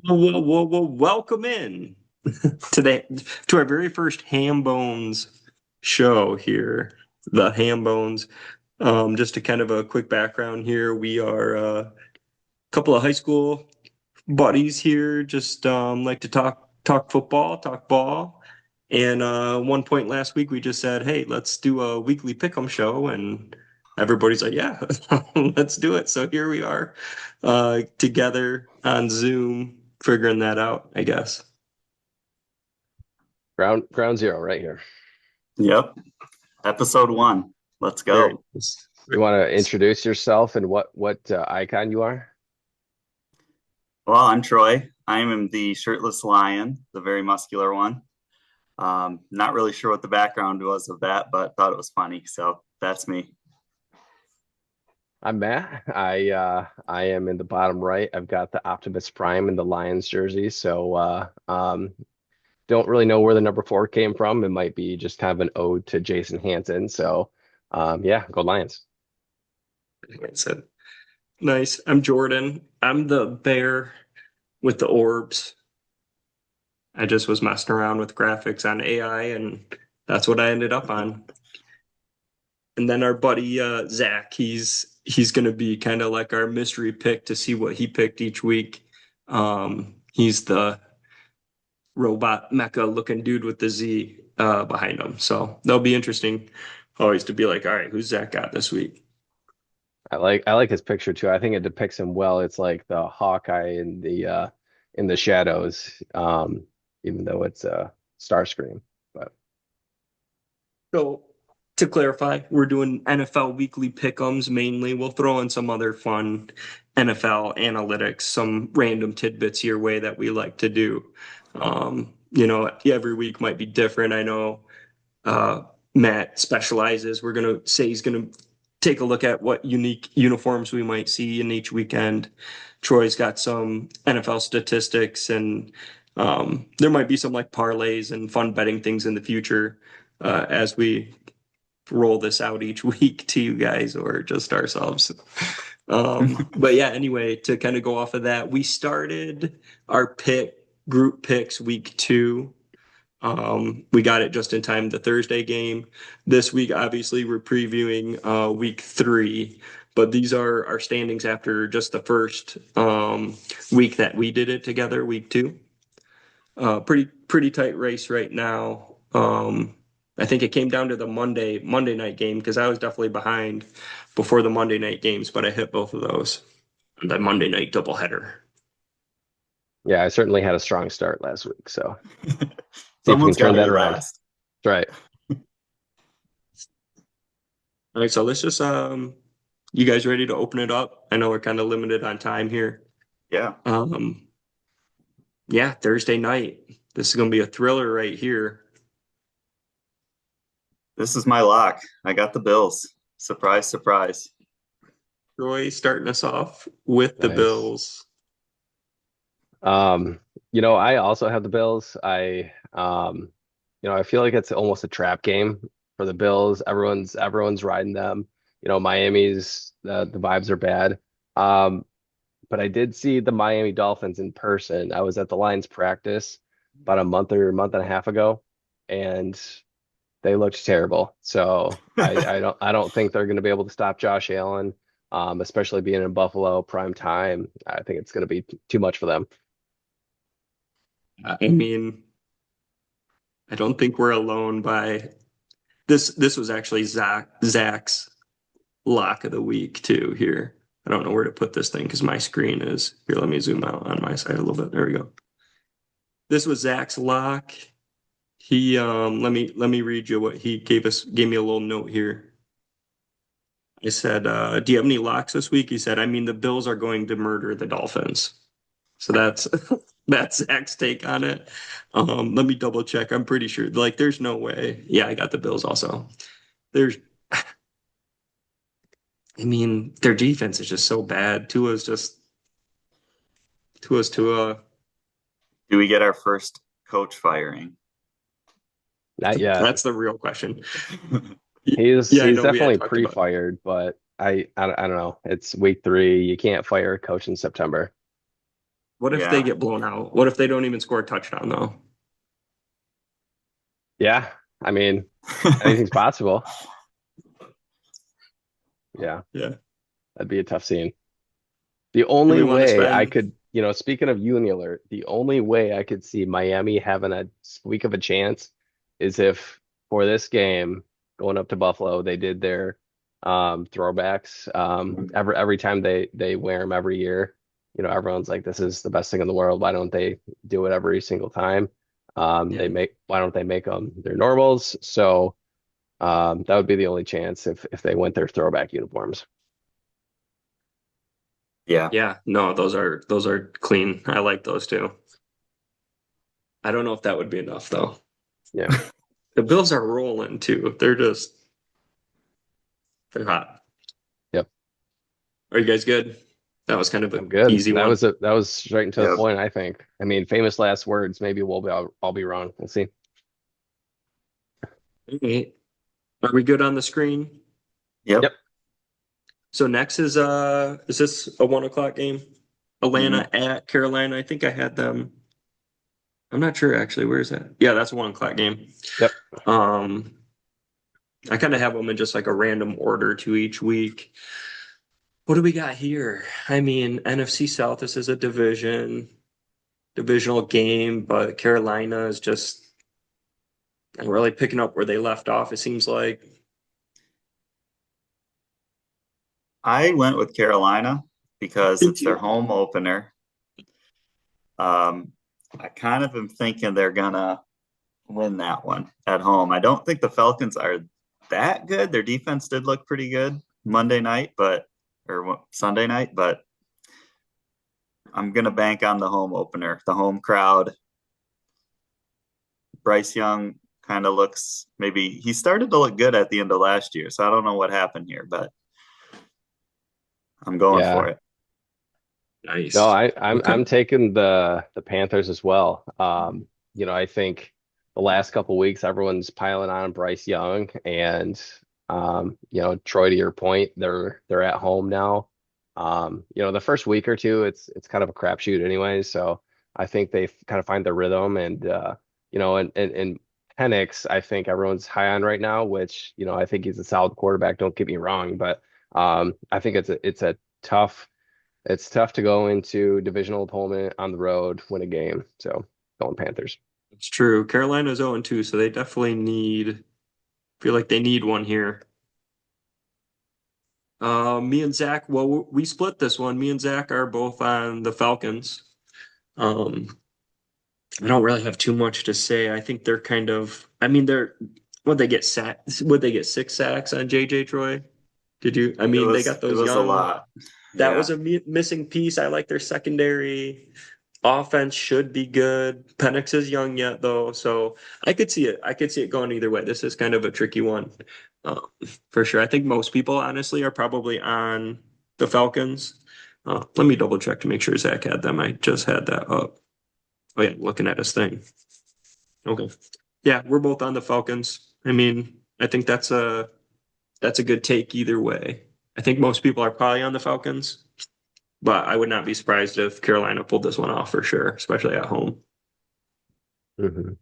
Welcome in to our very first HamBonez show here. The HamBonez. Just a kind of a quick background here. We are a couple of high school buddies here. Just like to talk football, talk ball. And one point last week we just said, "Hey, let's do a weekly pick'em show," and everybody's like, "Yeah, let's do it." So here we are, together on Zoom, figuring that out, I guess. Ground zero right here. Yep. Episode 1. Let's Very go. nice. You want to introduce yourself and what icon you are? Well, I'm Troy. I am the shirtless lion, the very muscular one. Not really sure what the background was of that, but thought it was funny. So that's me. I'm Matt. I am in the bottom right. I've got the Optimus Prime in the Lions jersey. Don't really know where the number 4 came from. It might be just kind of an ode to Jason Hanson. Yeah, go Lions. Like I said, nice. I'm Jordan. I'm the bear with the orbs. I just was messing around with graphics on AI, and that's what I ended up on. And then our buddy Zach, he's gonna be kind of like our mystery pick to see what he picked each week. He's the robot mecha looking dude with the Z behind him. So that'll be interesting always to be like, all right, who's Zach got this week? I like his picture too. I think it depicts him well. It's like the Hawkeye in the shadows, even though it's a Starscream. But So to clarify, we're doing NFL weekly pick'ems mainly. We'll throw in some other fun NFL analytics, some random tidbits your way that we like to do. Every week might be different. I know Matt specializes. We're gonna say he's gonna take a look at what unique uniforms we might see in each weekend. Troy's got some NFL statistics, and there might be some like parlays and fun betting things in the future as we roll this out each week to you guys or just ourselves. But yeah, anyway, to kind of go off of that, we started our group picks week 2. We got it just in time the Thursday game. This week, obviously, we're previewing week 3, but these are our standings after just the first week that we did it together, week 2. Pretty tight race right now. I think it came down to the Monday night game because I was definitely behind before the Monday night games, but I hit both of those. The Monday night doubleheader. yeah, I certainly had a strong start last week. So see if we can Someone's got turn to that be around. last. That's right. All right, so let's just you guys ready to open it up? I know we're kind of limited on time here. Yeah. Yeah, Thursday night. This is gonna be a thriller right here. This is my lock. I got the Bills. Surprise, surprise. Troy starting us off with the Nice. Bills. I also have the Bills. I feel like it's almost a trap game for the Bills. Everyone's riding them. Miami's the vibes are bad. Um, but I did see the Miami Dolphins in person. I was at the Lions practice about a month and a half ago, and they looked terrible. So I don't think they're going to be able to stop Josh Allen, especially being in Buffalo prime time. I think it's going to be too much for them. I mean, I don't think we're alone by this. This was actually Zach's lock of the week too. Here, I don't know where to put this thing because my screen is here. Let me zoom out on my side a little bit. There we go. This was Zach's lock. He let me read you what he gave me a little note here. I said, "Do you have any locks this week?" He said, "I mean, the Bills are going to murder the Dolphins." So that's that's Zach's take on it. Let me double check. I'm pretty sure. Like, there's no way. Yeah, I got the Bills also. There's, I mean, their defense is just so bad. Tua's Tua. Do we get our first coach firing? Not yet. That's the real question. He's Yeah, I he's know we had definitely talked about. pre-fired, but I don't know. It's week 3. You can't fire a coach in September. What if they get blown out? What if they don't even score a touchdown though? Yeah, I mean, anything's possible. Yeah, Yeah. that'd be a tough scene. The Do we only want to way I spend? could, speaking of Uni Alert, the only way I could see Miami having a squeak of a chance is if for this game going up to Buffalo, they did their throwbacks. Every time they wear them every year, everyone's like, this is the best thing in the world. Why don't they do it every single time? Yeah. Why don't they make them their normals? So that would be the only chance if they went their throwback uniforms. Yeah. Yeah. No, those are clean. I like those too. I don't know if that would be enough though. Yeah. The Bills are rolling too. They're hot. Yep. Are you guys good? That was kind of I'm an good. easy one. That was straight and to the Yep. point, I think. I mean, famous last words. Maybe I'll be wrong. We'll see. Okay. Are we good on the screen? Yep. Yep. So next is this a 1 o'clock game? Atlanta at Carolina. I think I had them. I'm not sure actually. Where is that? Yeah, that's a 1 o'clock game. Yep. I kind of have them in just like a random order to each week. What do we got here? I mean, NFC South, this is a divisional game, but Carolina is just really picking up where they left off, it seems like. I went with Carolina because it's their home opener. I kind of am thinking they're gonna win that one at home. I don't think the Falcons are that good. Their defense did look pretty good Monday night, or Sunday night, but I'm gonna bank on the home opener, the home crowd. Bryce Young kind of looks, maybe he started to look good at the end of last year, so I don't know what happened here, but I'm going Yeah. for it. Nice. No, Okay. I'm taking the Panthers as well. I think the last couple weeks everyone's piling on Bryce Young and Troy, to your point, they're at home now. The first week or two it's kind of a crapshoot anyway, so I think they kind of find their rhythm and and Penix, I think everyone's high on right now, which I think he's a solid quarterback, don't get me wrong, but I think it's tough to go into divisional opponent on the road, win a game. So going Panthers. It's true. Carolina's 0-2, so they definitely feel like they need one here. Me and Zach, well, we split this one. Me and Zach are both on the Falcons. Um, I don't really have too much to say. I think they're kind of, I mean, would they get 6 sacks on JJ Troy? I mean, they got It those was a young, lot. that Yeah. was a missing piece. I like their secondary. Offense should be good. Penix is young yet, though, so I could see it. I could see it going either way. This is kind of a tricky one, uh, for sure. I think most people, honestly, are probably on the Falcons. Let me double check to make sure Zach had them. I just had that up. Oh yeah, looking at his thing. Okay, yeah, we're both on the Falcons. I mean, I think that's a good take either way. I think most people are probably on the Falcons. But I would not be surprised if Carolina pulled this one off for sure, especially at home. Mhm.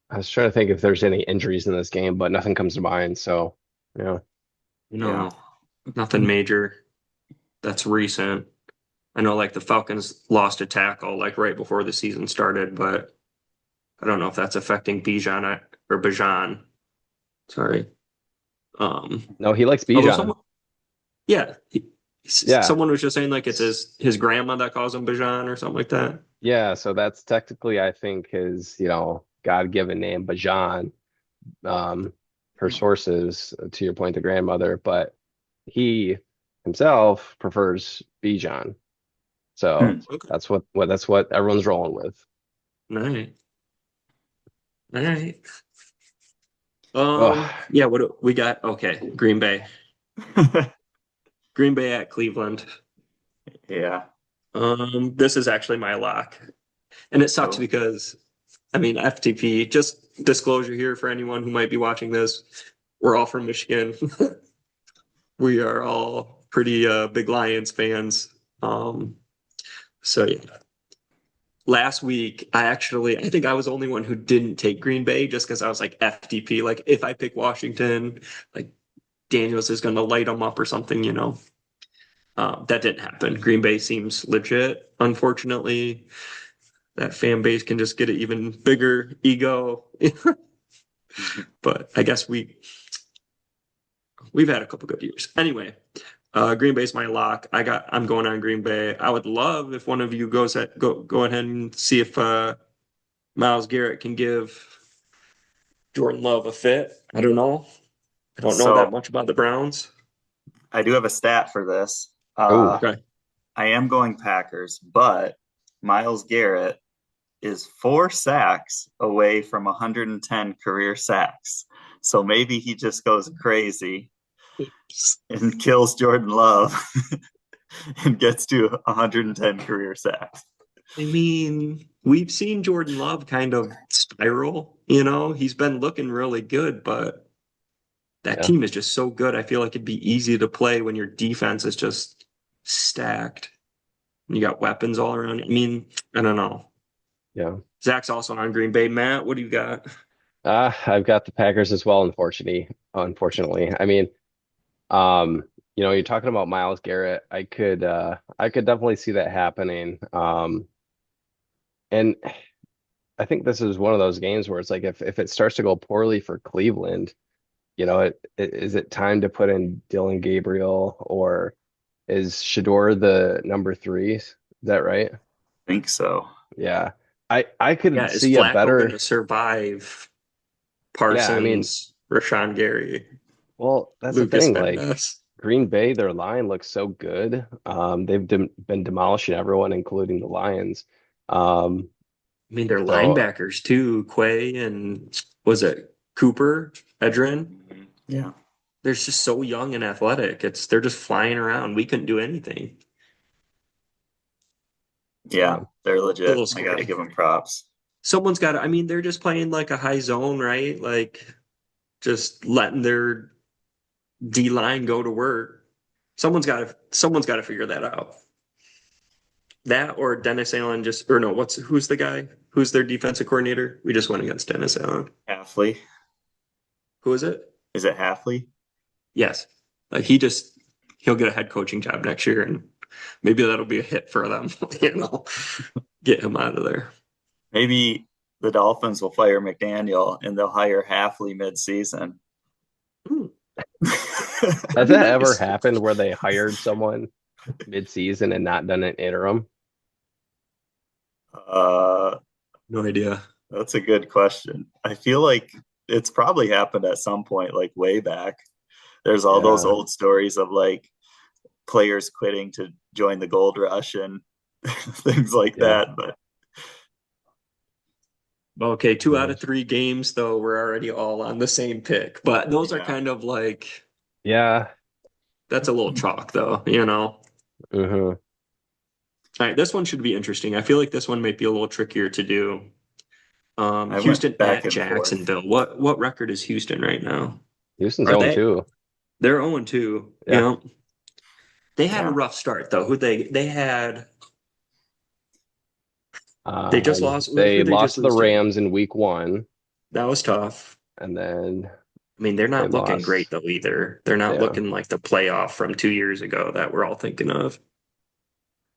I was trying to think if there's any injuries in this game, but nothing comes to mind. So, yeah. No, Yeah. nothing major that's recent. I know like the Falcons lost a tackle like right before the season started, but I don't know if that's affecting Bijan or Bijan. Sorry. Um, No, he likes although Bijan. someone, yeah, Yeah. someone was just saying like it's his grandma that calls him Bijan or something like that. Yeah. So that's technically, I think, his, God-given name, Bajan, um, per sources, to your point, the grandmother, but he himself prefers Bijan. So Hmm. Okay. that's what everyone's rolling with. All right. All right. Oh, Yeah, what we got? Okay, Green Bay. Green Bay at Cleveland. Yeah. This is actually my lock. And it sucks So, because I mean FTP, just disclosure here for anyone who might be watching this, we're all from Michigan. We are all pretty big Lions fans. So yeah. Last week, I think I was the only one who didn't take Green Bay just because I was like FTP. Like if I pick Washington, like Daniels is going to light them up or something, you know. That didn't happen. Green Bay seems legit. Unfortunately, that fan base can just get an even bigger ego. But I guess we've had a couple good years. Anyway, Green Bay's my lock. I'm going on Green Bay. I would love if one of you go ahead and see if Myles Garrett can give Jordan Love a fit. I don't know. I don't know that So much about the Browns. I do have a stat for this. Oh, Okay. I am going Packers, but Myles Garrett is 4 sacks away from 110 career sacks. So maybe he just goes crazy and kills Jordan Love and gets to 110 career sacks. I mean, we've seen Jordan Love kind of spiral, you know, he's been looking really good, but that yeah. team is just so good. I feel like it'd be easy to play when your defense is just stacked. You got weapons all around. I mean, I don't know. Yeah. Zach's also on Green Bay. Matt, what do you got? I've got the Packers as well, unfortunately. I mean, you're talking about Myles Garrett. I could definitely see that happening. And I think this is one of those games where it's like if it starts to go poorly for Cleveland, is it time to put in Dylan Gabriel or is Shador the number three? Is that right? I think so. Yeah. I Yeah, could is see a Flacco going better, to survive yeah, I mean, Parsons, Rashawn Gary, well, that's the Lucas thing. Like Van Ness? Green Bay, their line looks so good. They've been demolishing everyone, including the Lions. Um, I mean, they're so linebackers too. Quay and was it Cooper, Edrin? Yeah. They're just so young and athletic. They're just flying around. We couldn't do anything. Yeah, they're A legit. little I got to scary. give them props. Someone's got to, I mean, they're just playing like a high zone, right? Like just letting their D line go to work. Someone's got to figure that out. That or Dennis Allen just or no, who's the guy? Who's their defensive coordinator? We just went against Dennis Allen. Halfley. Who is it? Is it Halfley? Yes. Like he'll get a head coaching job next year and maybe that'll be a hit for them, you know. Get him out of there. Maybe the Dolphins will fire McDaniel and they'll hire Halfley mid-season. Ooh, has that'd be that ever nice. happened where they hired someone mid-season and not done an interim? Uh, No idea. that's a good question. I feel like it's probably happened at some point, like way back. There's all those Yeah. old stories of like players quitting to join the gold rush and things like Yeah. that. But Okay, 2 out of 3 games though, we're already all on the same pick. But those are yeah, kind of like Yeah. that's a little chalk though, you know. hmm All right, this one should be interesting. I feel like this one might be a little trickier to do. I Houston went back at and forth. Jacksonville. What record is Houston right now? Houston's Are 0-2. they're 0-2. You Yeah. know, they had a Yeah. rough start though. They just lost. They Who they lost just to the lose to? Rams in week one, That was tough. and then I mean, they're they not looking great lost. though either. They're not Yeah. looking like the playoff from 2 years ago that we're all thinking of.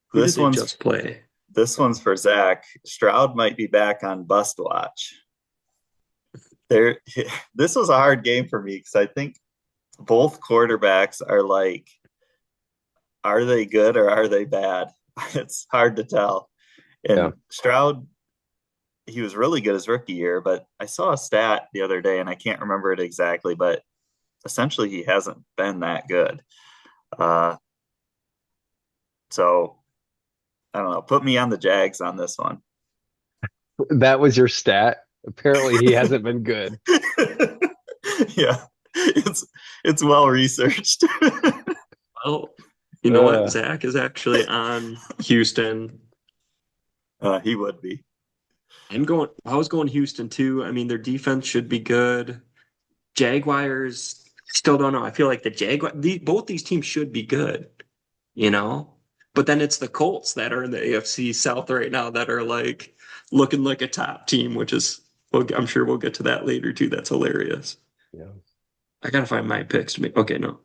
Who did This they one's just play? this one's for Zach. Stroud might be back on bust watch. There, this was a hard game for me because I think both quarterbacks are like, are they good or are they bad? It's hard to tell. Yeah. And Stroud, he was really good his rookie year, but I saw a stat the other day and I can't remember it exactly, but essentially he hasn't been that good. Uh, so I don't know. Put me on the Jags on this one. That was your stat. Apparently, he hasn't been good. Yeah, it's well researched. Well, you know what? Uh, Zach is actually on Houston. He would be. I was going Houston too. I mean, their defense should be good. Jaguars, still don't know. I feel like both these teams should be good, you know? But then it's the Colts that are in the AFC South right now that are like looking like a top team, which is, well, I'm sure we'll get to that later too. That's hilarious. Yeah. I gotta find my picks to make. Okay, no.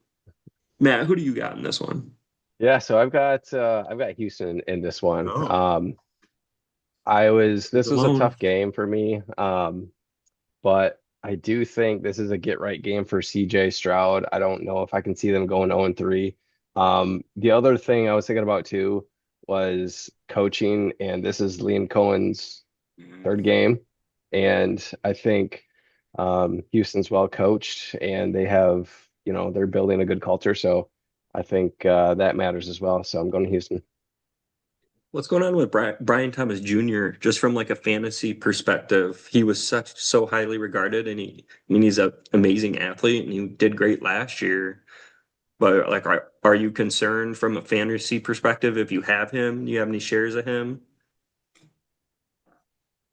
Matt, who do you got in this one? Yeah, so I've got Houston in this one. Oh, This was a Alone. tough game for me. But I do think this is a get right game for CJ Stroud. I don't know if I can see them going 0-3. The other thing I was thinking about too was coaching, and this is Liam Cohen's mhm. third game. And I think Houston's well coached and they have, they're building a good culture. So I think that matters as well. So I'm going to Houston. What's going on with Brian Thomas Jr. just from like a fantasy perspective? He was so highly regarded, and I mean, he's an amazing athlete, and he did great last year. But like, are you concerned from a fantasy perspective if you have him? Do you have any shares of him?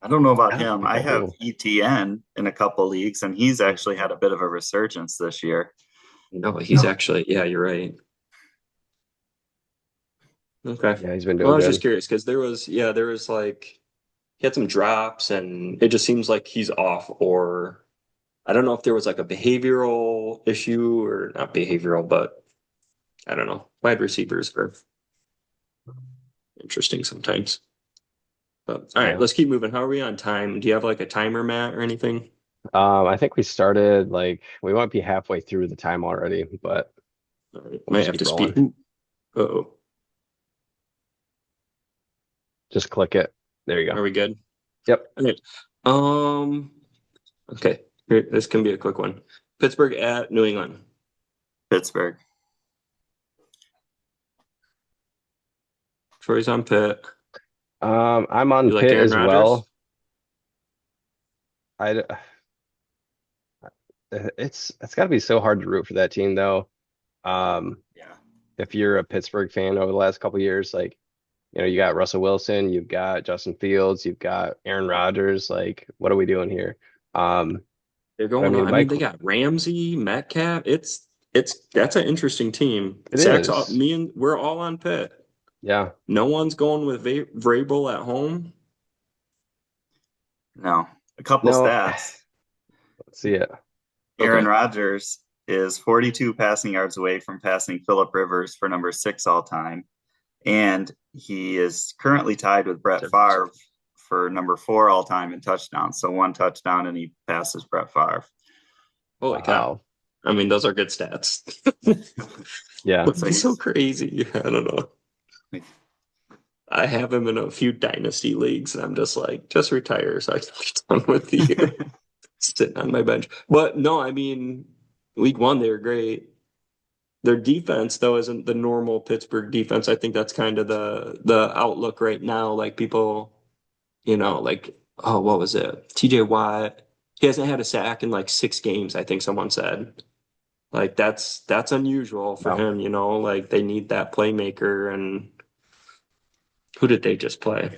I don't know about I don't him. think I I have do. ETN in a couple leagues, and he's actually had a bit of a resurgence this year. No, he's actually, yeah, you're right. Okay. Yeah, he's been Well, I doing was just good. curious because there was like he had some drops, and it just seems like he's off, or I don't know if there was like a behavioral issue or not behavioral, but I don't know. Wide receivers are interesting sometimes. But all right, Yeah. let's keep moving. How are we on time? Do you have like a timer, Matt, or anything? I think we started like we might be halfway through the time already, but All right, we'll might just have keep to speed. rolling. Ooh, uh-oh. Just click it. There you go. Are we good? Yep. All right. Um, okay. Here, this can be a quick one. Pittsburgh at New England. Pittsburgh. Troy's on Pitt. I'm on You like Pitt Aaron as Rodgers? well. I it's got to be so hard to root for that team though. Um, Yeah. if you're a Pittsburgh fan over the last couple of years, like you got Russell Wilson, you've got Justin Fields, you've got Aaron Rodgers. Like, what are we doing here? Um, They're but I going on. mean, I mean, Mike, they got Ramsey, Metcalf. That's an interesting team. it Zach's is. we're all on Pitt. Yeah. No one's going with Vrabel at home. No. A couple No, stats. let's see it. Aaron Okay. Rodgers is 42 passing yards away from passing Philip Rivers for number 6 all time. And he is currently tied with Brett Favre for number 4 all time in touchdowns. So one touchdown and he passes Brett Favre. Holy cow. Wow. I mean, those are good stats. Yeah. Would So be so he's crazy. I don't know. I have him in a few dynasty leagues, and I'm just like, just retire so I can get done with the year sitting on my bench. But no, I mean, week one they were great. Their defense, though, isn't the normal Pittsburgh defense. I think that's kind of the outlook right now. Like people, like, oh, what was it? TJ Watt. He hasn't had a sack in like 6 games, I think someone said. Like that's unusual for Wow. him, like they need that playmaker. And who did they just play?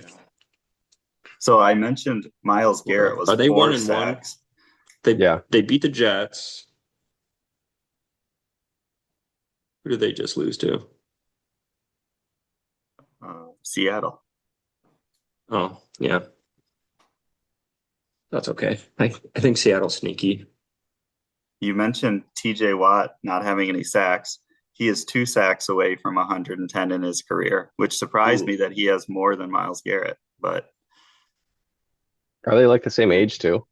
so I mentioned Miles Garrett was Are they 4 1-1? sacks. They Yeah. they beat the Jets. Who did they just lose to? Seattle. Oh, yeah. That's okay. I think Seattle's sneaky. You mentioned TJ Watt not having any sacks. He is 2 sacks away from 110 in his career, which surprised Ooh. me that he has more than Miles Garrett. But Are they like the same age too?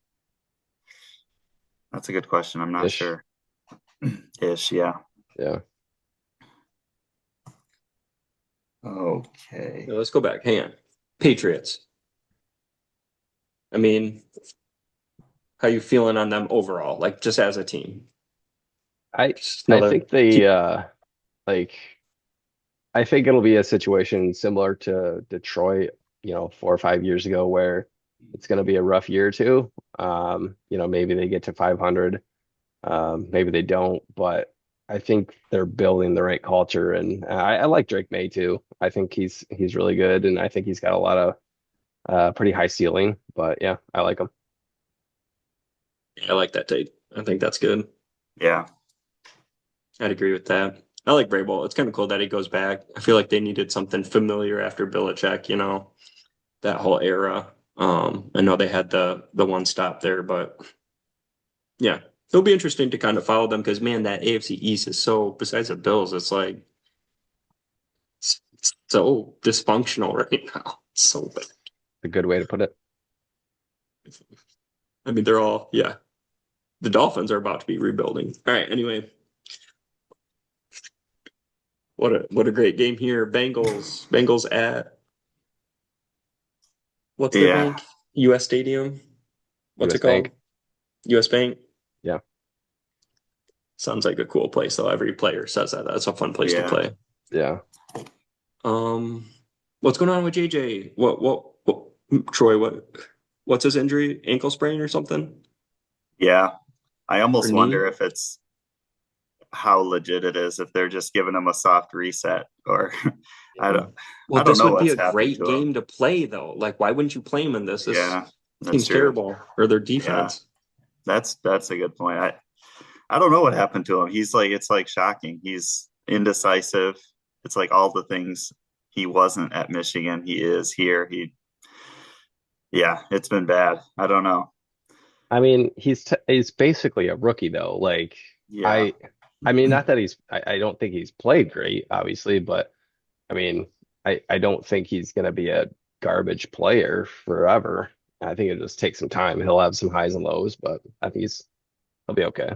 that's a good question. I'm not Ish. sure. Ish, yeah. Yeah. Okay. Now, let's go back. Hang on. Patriots. I mean, how you feeling on them overall? Like just as a team? I Just I another think they keep. like I think it'll be a situation similar to Detroit, 4 or 5 years ago where it's going to be a rough year or two. Maybe they get to 500, maybe they don't, but I think they're building the right culture, and I like Drake May too. I think he's really good, and I think he's got a lot of pretty high ceiling. But yeah, I like him. I like that take. I think that's good. Yeah. I'd agree with that. I like Vrabel. It's kind of cool that he goes back. I feel like they needed something familiar after Belichick, that whole era. I know they had the one stop there, but yeah, it'll be interesting to kind of follow them because man, that AFC East is so. Besides the Bills, it's like it's so dysfunctional right now. It's so bad. A good way to put it. I mean, they're all yeah. The Dolphins are about to be rebuilding. All right. Anyway, what a great game here. Bengals at what's their Yeah, bank? U.S. Stadium. What's it US called? Bank. U.S. Bank. Yeah. Sounds like a cool place, though. Every player says that. That's a fun place to yeah, play. Yeah. Um, what's going on with JJ? What Troy, what's his injury? Ankle sprain or something? yeah. I Or almost wonder knee? if it's how legit it is, if they're just giving him a soft reset, or I Yeah. don't, Well, I don't this know would be what's a happened great to him. game to play, though. Like, why wouldn't you play him in this? This Yeah, that's team's true. terrible, or their Yeah, defense. that's a good point. I don't know what happened to him. He's like, it's like shocking. He's indecisive. It's like all the things he wasn't at Michigan, he is here. Yeah, it's been bad. I don't know. I mean, he's basically a rookie though. Like Yeah, I I mean, not that I don't think he's played great, obviously, but I mean, I don't think he's gonna be a garbage player forever. I think it'll just take some time. He'll have some highs and lows, but I think he'll be okay,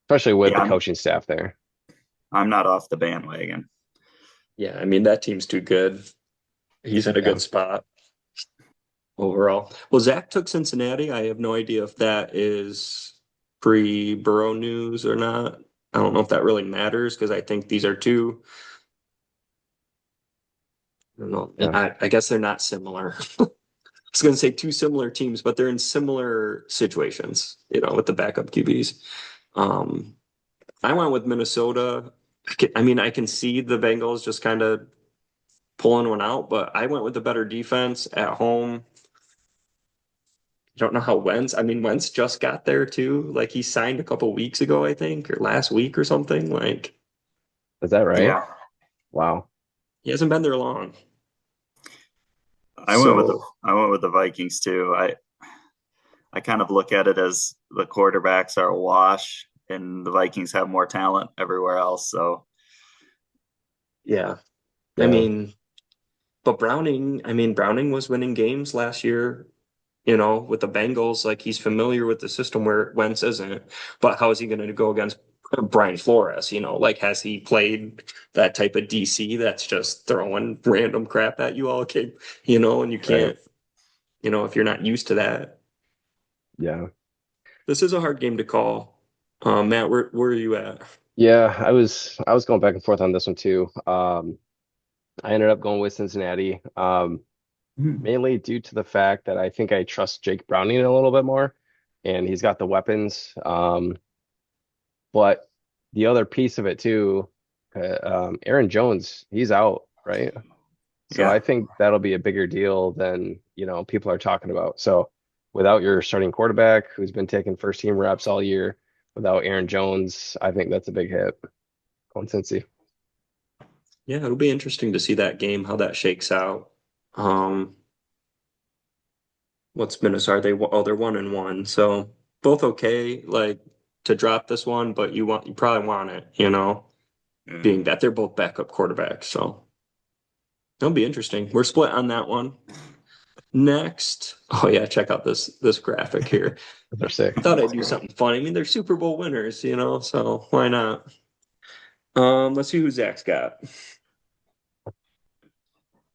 especially with yeah, the coaching staff there. I'm not off the bandwagon. Yeah, I mean, that team's too good. He's in a Yeah. good spot overall. Well, Zach took Cincinnati. I have no idea if that is pre-Burrow news or not. I don't know if that really matters because I think these are two. I don't know. Yeah. I guess they're not similar. I was going to say two similar teams, but they're in similar situations, with the backup QBs. Um, I went with Minnesota. I mean, I can see the Bengals just kind of pulling one out, but I went with the better defense at home. I don't know how Wentz just got there too. Like he signed a couple weeks ago, I think, or last week or something. Like Is that right? Yeah, Wow. he hasn't been there long. I went with the So I went with the Vikings too. I kind of look at it as the quarterbacks are a wash, and the Vikings have more talent everywhere else. So yeah, I Yeah. mean, but Browning was winning games last year, with the Bengals. Like he's familiar with the system where Wentz isn't. But how is he going to go against Brian Flores? Like has he played that type of DC that's just throwing random crap at you all game? And you Right. can't, if you're not used to that. Yeah. This is a hard game to call. Matt, where are you at? Yeah, I was going back and forth on this one too. I ended up going with Cincinnati, mainly due to the fact that I think I trust Jake Browning a little bit more, and he's got the weapons. But the other piece of it too, Aaron Jones, he's out, right? So yeah, I think that'll be a bigger deal than, people are talking about. So without your starting quarterback who's been taking first team reps all year, without Aaron Jones, I think that's a big hit on Cincy. Yeah, it'll be interesting to see that game, how that shakes out. Um, what's Minnesota? They're 1-1, so both okay. Like to drop this one, but you probably want it, yeah. being that they're both backup quarterbacks. So it'll be interesting. We're split on that one. Next, oh yeah, check out this graphic here. They're sick. Thought I'd do something fun. I mean, they're Super Bowl winners, so why not? Let's see who Zach's got.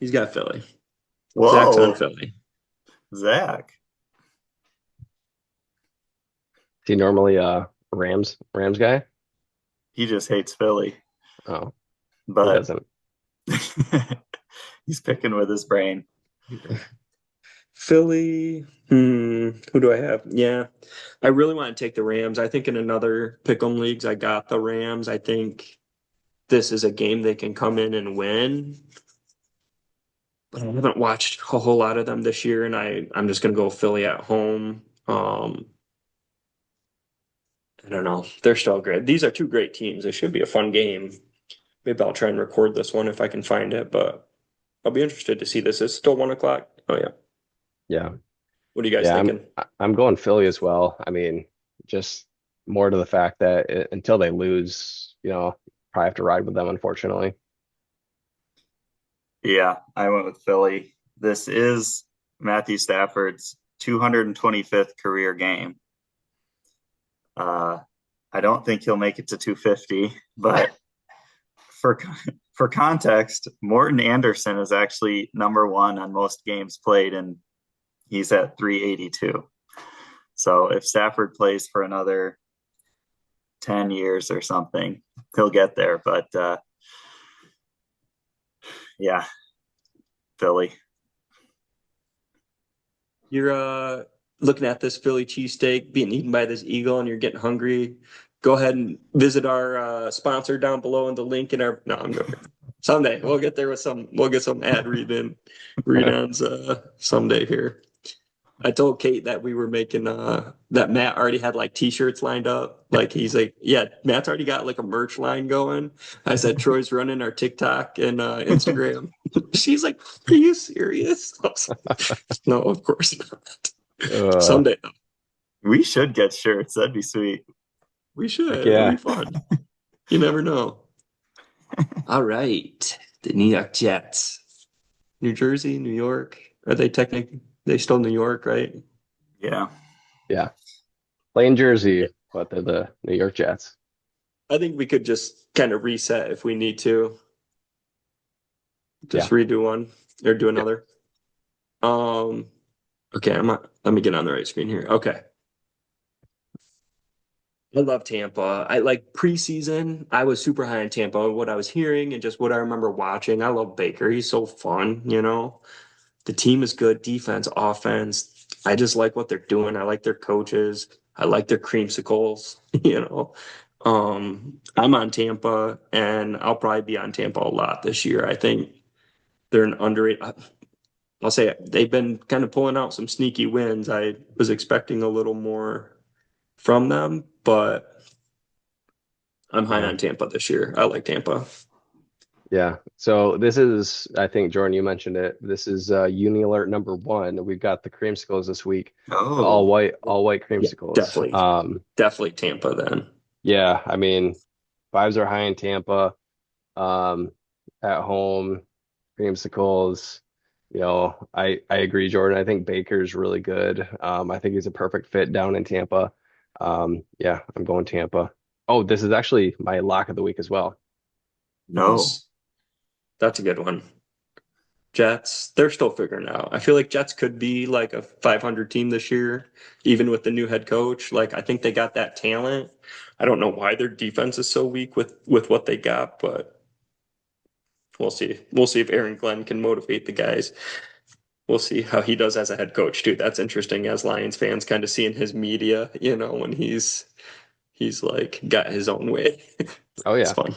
He's got Philly. Zach's on Whoa, Philly. Zach. Is he normally a Rams guy? He just hates Philly, Oh, who but doesn't? he's picking with his brain. Philly. Who do I have? Yeah, I really want to take the Rams. I think in another pick'em leagues, I got the Rams. I think this is a game they can come in and win. But I haven't watched a whole lot of them this year, and I'm just gonna go Philly at home. I don't know. They're still great. These are two great teams. It should be a fun game. Maybe I'll try and record this one if I can find it, but I'll be interested to see this. It's still 1 o'clock. Oh yeah. Yeah. What are you guys Yeah, thinking? I'm going Philly as well. I mean, just more to the fact that until they lose, probably have to ride with them, unfortunately. Yeah, I went with Philly. This is Matthew Stafford's 225th career game. Uh, I don't think he'll make it to 250, but for for context, Morton Anderson is actually number one on most games played, and he's at 382. So if Stafford plays for another 10 years or something, he'll get there. But yeah, Philly. You're looking at this Philly cheesesteak being eaten by this eagle and you're getting hungry. Go ahead and visit our sponsor down below in the link in our. No, I'm joking. Someday we'll get there with some. We'll get some ad read-ons someday here. I told Kate that we were making that Matt already had like t-shirts lined up. Like he's like, yeah, Matt's already got like a merch line going. I said Troy's running our TikTok and Instagram. She's like, are you serious? I was like, no, of course not. Uh, Someday We should get shirts. That'd be sweet. we should. heck It'll yeah. be fun. You never know. All right. The New York Jets. New Jersey, New York. Are they technically they still New York, right? Yeah. Yeah. Playing Jersey, but they're the New York Jets. I think we could just kind of reset if we need to. Just Yeah. redo one or do Yep. another. Okay, let me get on the right screen here. Okay. I love Tampa. I like preseason. I was super high on Tampa, what I was hearing and just what I remember watching. I love Baker. He's so fun, you know. The team is good, defense, offense. I just like what they're doing. I like their coaches. I like their creamsicles, you know. I'm on Tampa and I'll probably be on Tampa a lot this year. I think they're an underrated. I'll say they've been kind of pulling out some sneaky wins. I was expecting a little more from them, but I'm high Yeah. on Tampa this year. I like Tampa. Yeah. So this is, I think, Jordan, you mentioned it. This is Uni Alert number one. We've got the creamsicles this week. The Oh, all white Yeah, creamsicles. definitely Tampa then. Yeah, I mean, vibes are high in Tampa. Um, at home, creamsicles. I agree, Jordan. I think Baker's really good. I think he's a perfect fit down in Tampa. Yeah, I'm going Tampa. Oh, this is actually my lock of the week as well. no. Nice. That's a good one. Jets, they're still figuring it out. I feel like Jets could be like a 500 team this year, even with the new head coach. Like I think they got that talent. I don't know why their defense is so weak with what they got, but we'll see. We'll see if Aaron Glenn can motivate the guys. We'll see how he does as a head coach too. That's interesting as Lions fans kind of seeing his media, you know, when he's like got his own way. Oh It's yeah. fun.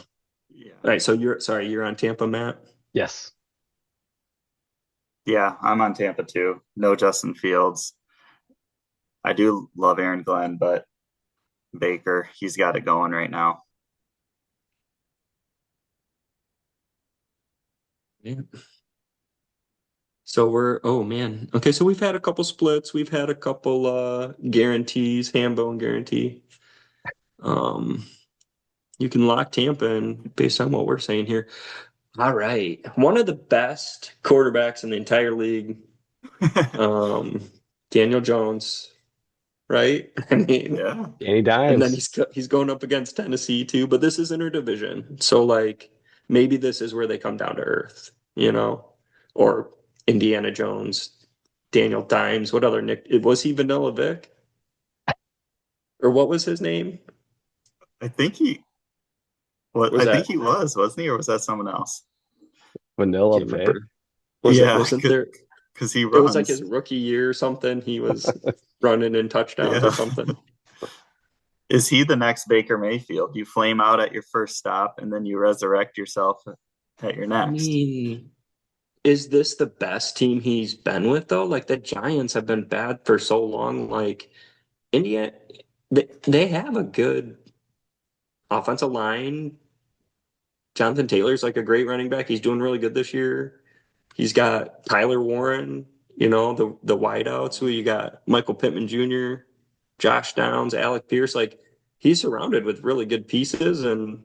Yeah. All right, so you're on Tampa, Matt. Yes. Yeah, I'm on Tampa too. No Justin Fields. I do love Aaron Glenn, but Baker, he's got it going right now. Yeah. So oh man. Okay, so we've had a couple splits, we've had a couple guarantees, HamBone guarantee. Um you can lock Tampa in based on what we're saying here. All right. One of the best quarterbacks in the entire league, um, Daniel Jones, right? I mean, Yeah. Danny and then Dimes. he's going up against Tennessee too, but this is interdivision. So like maybe this is where they come down to earth, you know? Or Indiana Jones, Daniel Dimes, what other Nick was he Vanilla Vic? Or what was his name? I think he what Was I think that he was, wasn't he, or was that someone else? Vanilla can't Vic. remember. Yeah, Wasn't there because he it was like his runs. rookie year or something. He was running in touchdowns or Yeah. something. Is he the next Baker Mayfield? You flame out at your first stop and then you resurrect yourself at your I next. mean, is this the best team he's been with though? Like the Giants have been bad for so long. Like Indiana, they have a good offensive line. Jonathan Taylor's like a great running back. He's doing really good this year. He's got Tyler Warren, the wideouts who you got Michael Pittman Jr., Josh Downs, Alec Pierce. Like he's surrounded with really good pieces. And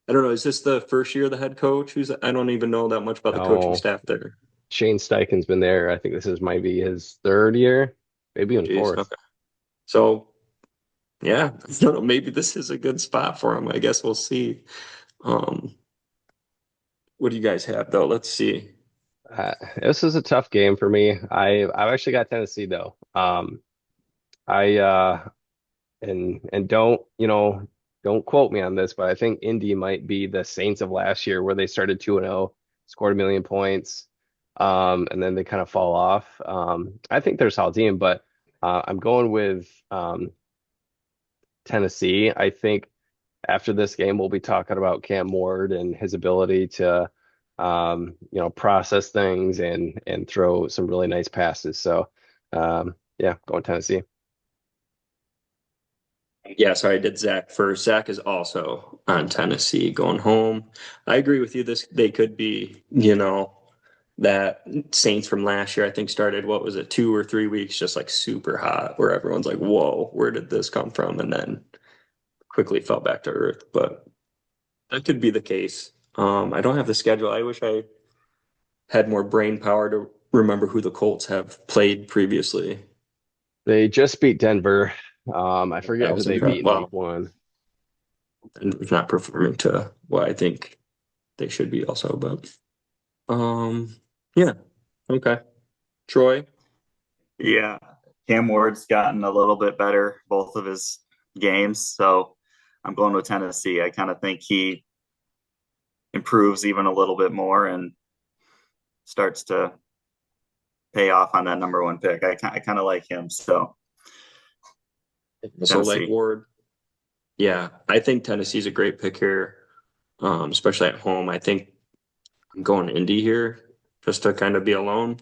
I don't know, is this the first year of the head coach? I don't even know that much about the coaching No, staff there. Shane Steichen's been there. I think this is might be his third year, maybe Oh, even geez. fourth. Okay. So yeah, I don't know, maybe this is a good spot for him. I guess we'll see. Um, what do you guys have though? Let's see. This is a tough game for me. I've actually got Tennessee though. I and don't don't quote me on this, but I think Indy might be the Saints of last year where they started 2-0, scored a million points, and then they kind of fall off. I think they're a solid team, but I'm going with Tennessee. I think after this game we'll be talking about Cam Ward and his ability to process things and throw some really nice passes. So yeah, going Tennessee. Yeah, sorry, I did Zach first. Zach is also on Tennessee going home. I agree with you. They could be, that Saints from last year, I think started, what was it, 2 or 3 weeks, just like super hot, where everyone's like, whoa, where did this come from? And then quickly fell back to earth. But that could be the case. I don't have the schedule. I wish I had more brain power to remember who the Colts have played previously. They just beat Denver. I That forget who was they beat impressive. in week Well, one. Denver's not performing to what I think they should be also, but yeah. Okay. Troy. Yeah. Cam Ward's gotten a little bit better both of his games, so I'm going with Tennessee. I kind of think he improves even a little bit more and starts to pay off on that number one pick. I kind of like him, so So like Tennessee. Ward. Yeah, I think Tennessee's a great pick here, especially at home. I think I'm going Indy here just to kind of be alone.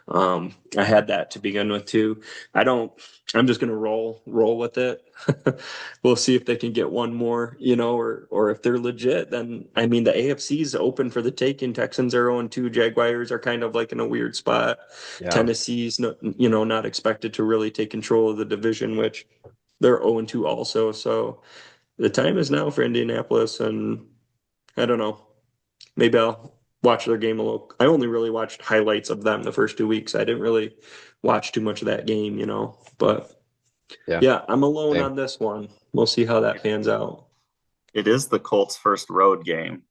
I had that to begin with too. I don't. I'm just gonna roll with it. We'll see if they can get one more, or if they're legit. Then I mean, the AFC is open for the taking. Texans are 0-2. Jaguars are kind of like in a weird spot. Yeah. Tennessee's no, not expected to really take control of the division, which they're 0-2 also. So the time is now for Indianapolis, and I don't know. Maybe I'll watch their game a little. I only really watched highlights of them the first 2 weeks. I didn't really watch too much of that game, But Yeah. yeah, I'm alone Same. on this one. We'll see how that pans out. It is the Colts' first road game,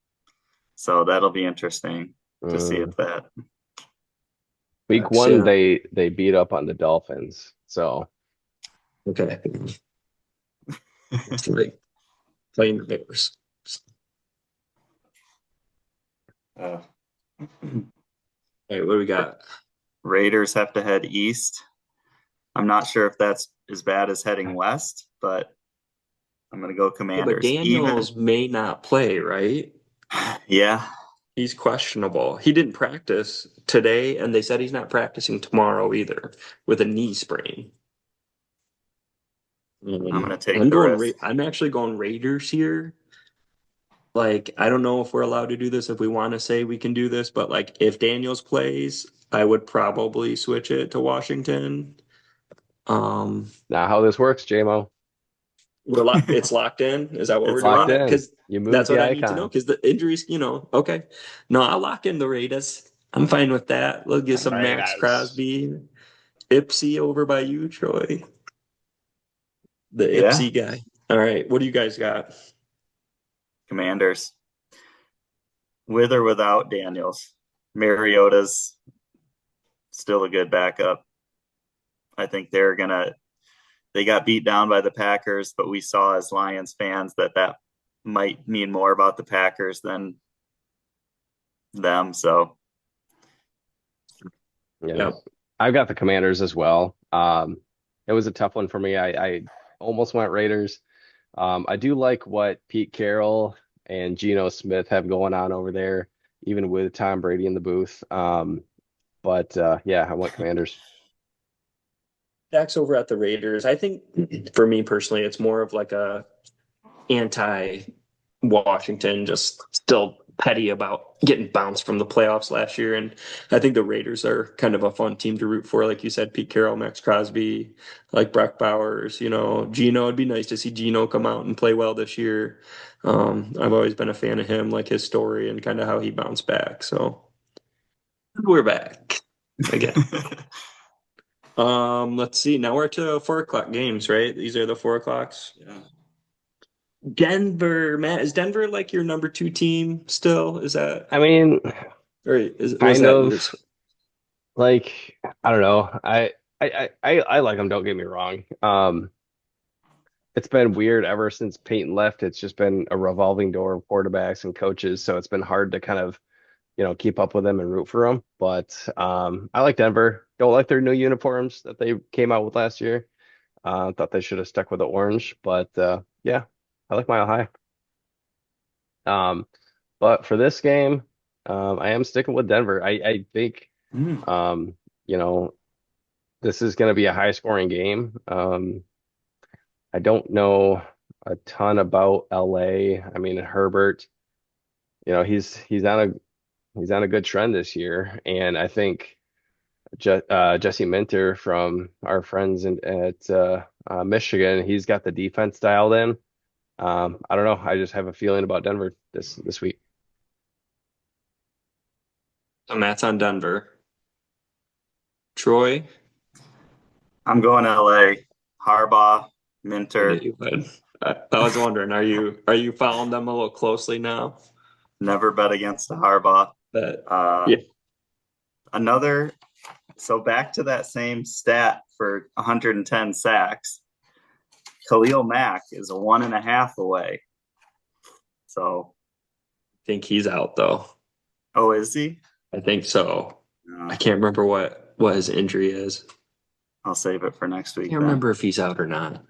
so that'll be interesting to see Mm. if that. Week one, Yeah. they beat up on the Dolphins. So Okay. It's like playing the Bears. Uh, Hey, what do we got? Raiders have to head east. I'm not sure if that's as bad as heading west, but I'm going to go Yeah, but Commanders. Even, Daniels may not play, right? yeah, He's questionable. He didn't practice today, and they said he's not practicing tomorrow either with a knee sprain. I'm going to take the risk. I'm actually going Raiders here. Like, I don't know if we're allowed to do this, if we want to say we can do this, but like if Daniels plays, I would probably switch it to Washington. Um, now how this works, JMO, it's locked in. Is that what we're It's locked doing? locked. in. Because You moved that's the what I need to know. icon. Because the injuries, okay. No, I'll lock in the Raiders. I'm fine with that. We'll get some Max Raiders. Crosby, Ipsy over by you, Troy, the Yeah, Ipsy guy. All right, what do you guys got? Commanders. With or without Daniels. Mariota's still a good backup. I think they got beat down by the Packers, but we saw as Lions fans that might mean more about the Packers than them. So Yeah. Yeah. I've got the Commanders as well. It was a tough one for me. I almost went Raiders. I do like what Pete Carroll and Geno Smith have going on over there, even with Tom Brady in the booth. But yeah, I went Commanders. Dak's over at the Raiders. I think for me personally, it's more of like a anti Washington, just still petty about getting bounced from the playoffs last year. And I think the Raiders are kind of a fun team to root for. Like you said, Pete Carroll, Max Crosby, like Brock Bowers, Gino. It'd be nice to see Gino come out and play well this year. I've always been a fan of him, like his story and kind of how he bounced back. So we're back again. Let's see. Now we're to 4 o'clock games, right? These are the 4 o'clocks. Yeah. Denver, Matt, is Denver like your number 2 team still? Is that I mean, or was kind that of yours? like I don't know. I like them, don't get me wrong. It's been weird ever since Peyton left. It's just been a revolving door of quarterbacks and coaches, so it's been hard to kind of, keep up with them and root for them. But I like Denver. Don't like their new uniforms that they came out with last year. Thought they should have stuck with the orange, but yeah, I like Mile High. Um, but for this game, I am sticking with Denver. I think Mm. you know, this is going to be a high scoring game. I don't know a ton about LA. I mean, Herbert, he's on a good trend this year, and I think Jesse Minter from our friends at Michigan, he's got the defense dialed in. I don't know. I just have a feeling about Denver this week. So Matt's on Denver. Troy, I'm going LA. Harbaugh, I knew Minter, you would. I was wondering, are you following them a little closely now? never bet against the Harbaugh. That Uh, yeah, another, so back to that same stat for 110 sacks. Khalil Mack is a 1.5 away. So, I think he's out though. oh, is he? I think so. Uh, I can't remember what his injury is. I'll save it for next I week can't then. remember if he's out or not.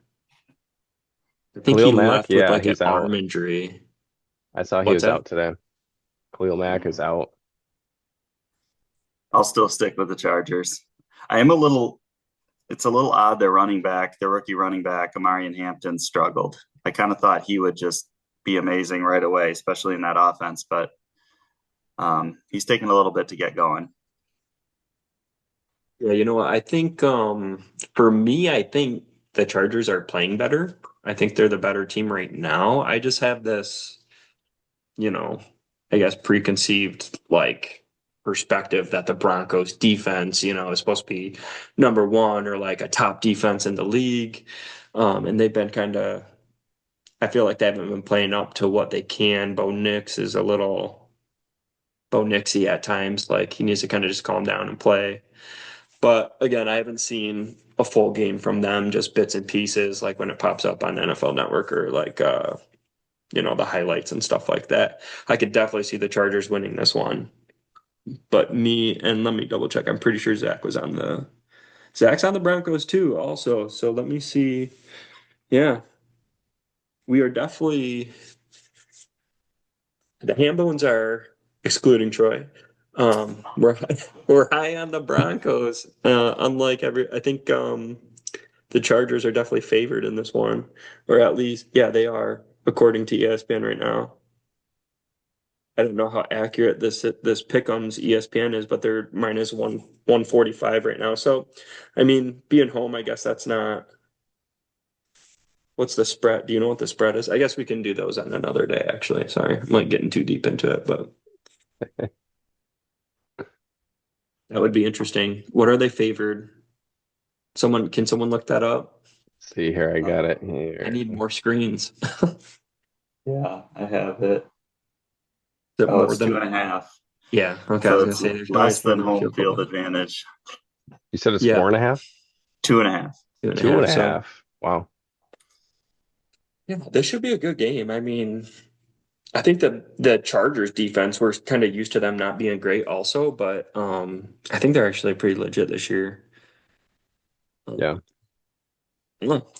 I think Khalil he Mack, left with yeah, like an he's arm out. injury. I saw he What's was that? out today. Khalil Mack is out. I'll still stick with the Chargers. I am a little, it's a little odd their running back, their rookie running back, Amarian Hampton, struggled. I kind of thought he would just be amazing right away, especially in that offense, but he's taking a little bit to get going. Yeah, you know what? I think for me, I think the Chargers are playing better. I think they're the better team right now. I just have this, you know, I guess preconceived like perspective that the Broncos defense, is supposed to be number 1 or like a top defense in the league. And they've been kind of I feel like they haven't been playing up to what they can. Bo Nix is a little Bo Nixy at times. Like he needs to kind of just calm down and play. But again, I haven't seen a full game from them, just bits and pieces, like when it pops up on NFL Network or like the highlights and stuff like that. I could definitely see the Chargers winning this one. But let me double check. I'm pretty sure Zach's on the Broncos too, also. So let me see. Yeah, we are definitely the HamBonez are excluding Troy. We're high on the Broncos. Unlike I think the Chargers are definitely favored in this one, or at least, yeah, they are according to ESPN right now. I don't know how accurate this Pickems ESPN is, but they're minus 145 right now. So, I mean, being home, I guess that's not. What's the spread? Do you know what the spread is? I guess we can do those on another day, actually. Sorry, I'm like getting too deep into it, but that would be interesting. What are they favored? Can someone look that up? See here, I got it I here. need more screens. Yeah, I have it. Is it Oh, more it's two than? and a half. Yeah. Okay. I So was gonna it's say there's always less more than than a home field goal. field advantage. You said it's Yeah, 4.5? 2.5. two and a Two and half. a So half. Wow. yeah, this should be a good game. I mean, I think the Chargers defense, we're kind of used to them not being great also, but I think they're actually pretty legit this year. Um, Yeah,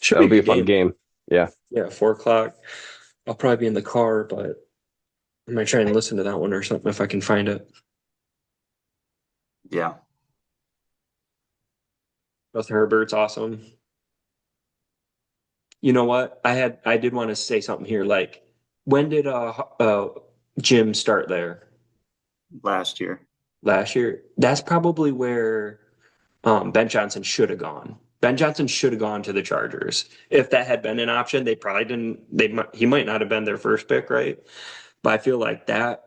Should be that'll a be a good fun game. game. Yeah. Yeah, 4 o'clock. I'll probably be in the car, but I might try and listen to that one or something if I can find it. Yeah. Justin Herbert's awesome. You know what? I did want to say something here. Like, when did Jim start there? last year. Last year? That's probably where Ben Johnson should have gone. Ben Johnson should have gone to the Chargers. If that had been an option, they probably didn't. He might not have been their first pick, right? But I feel like that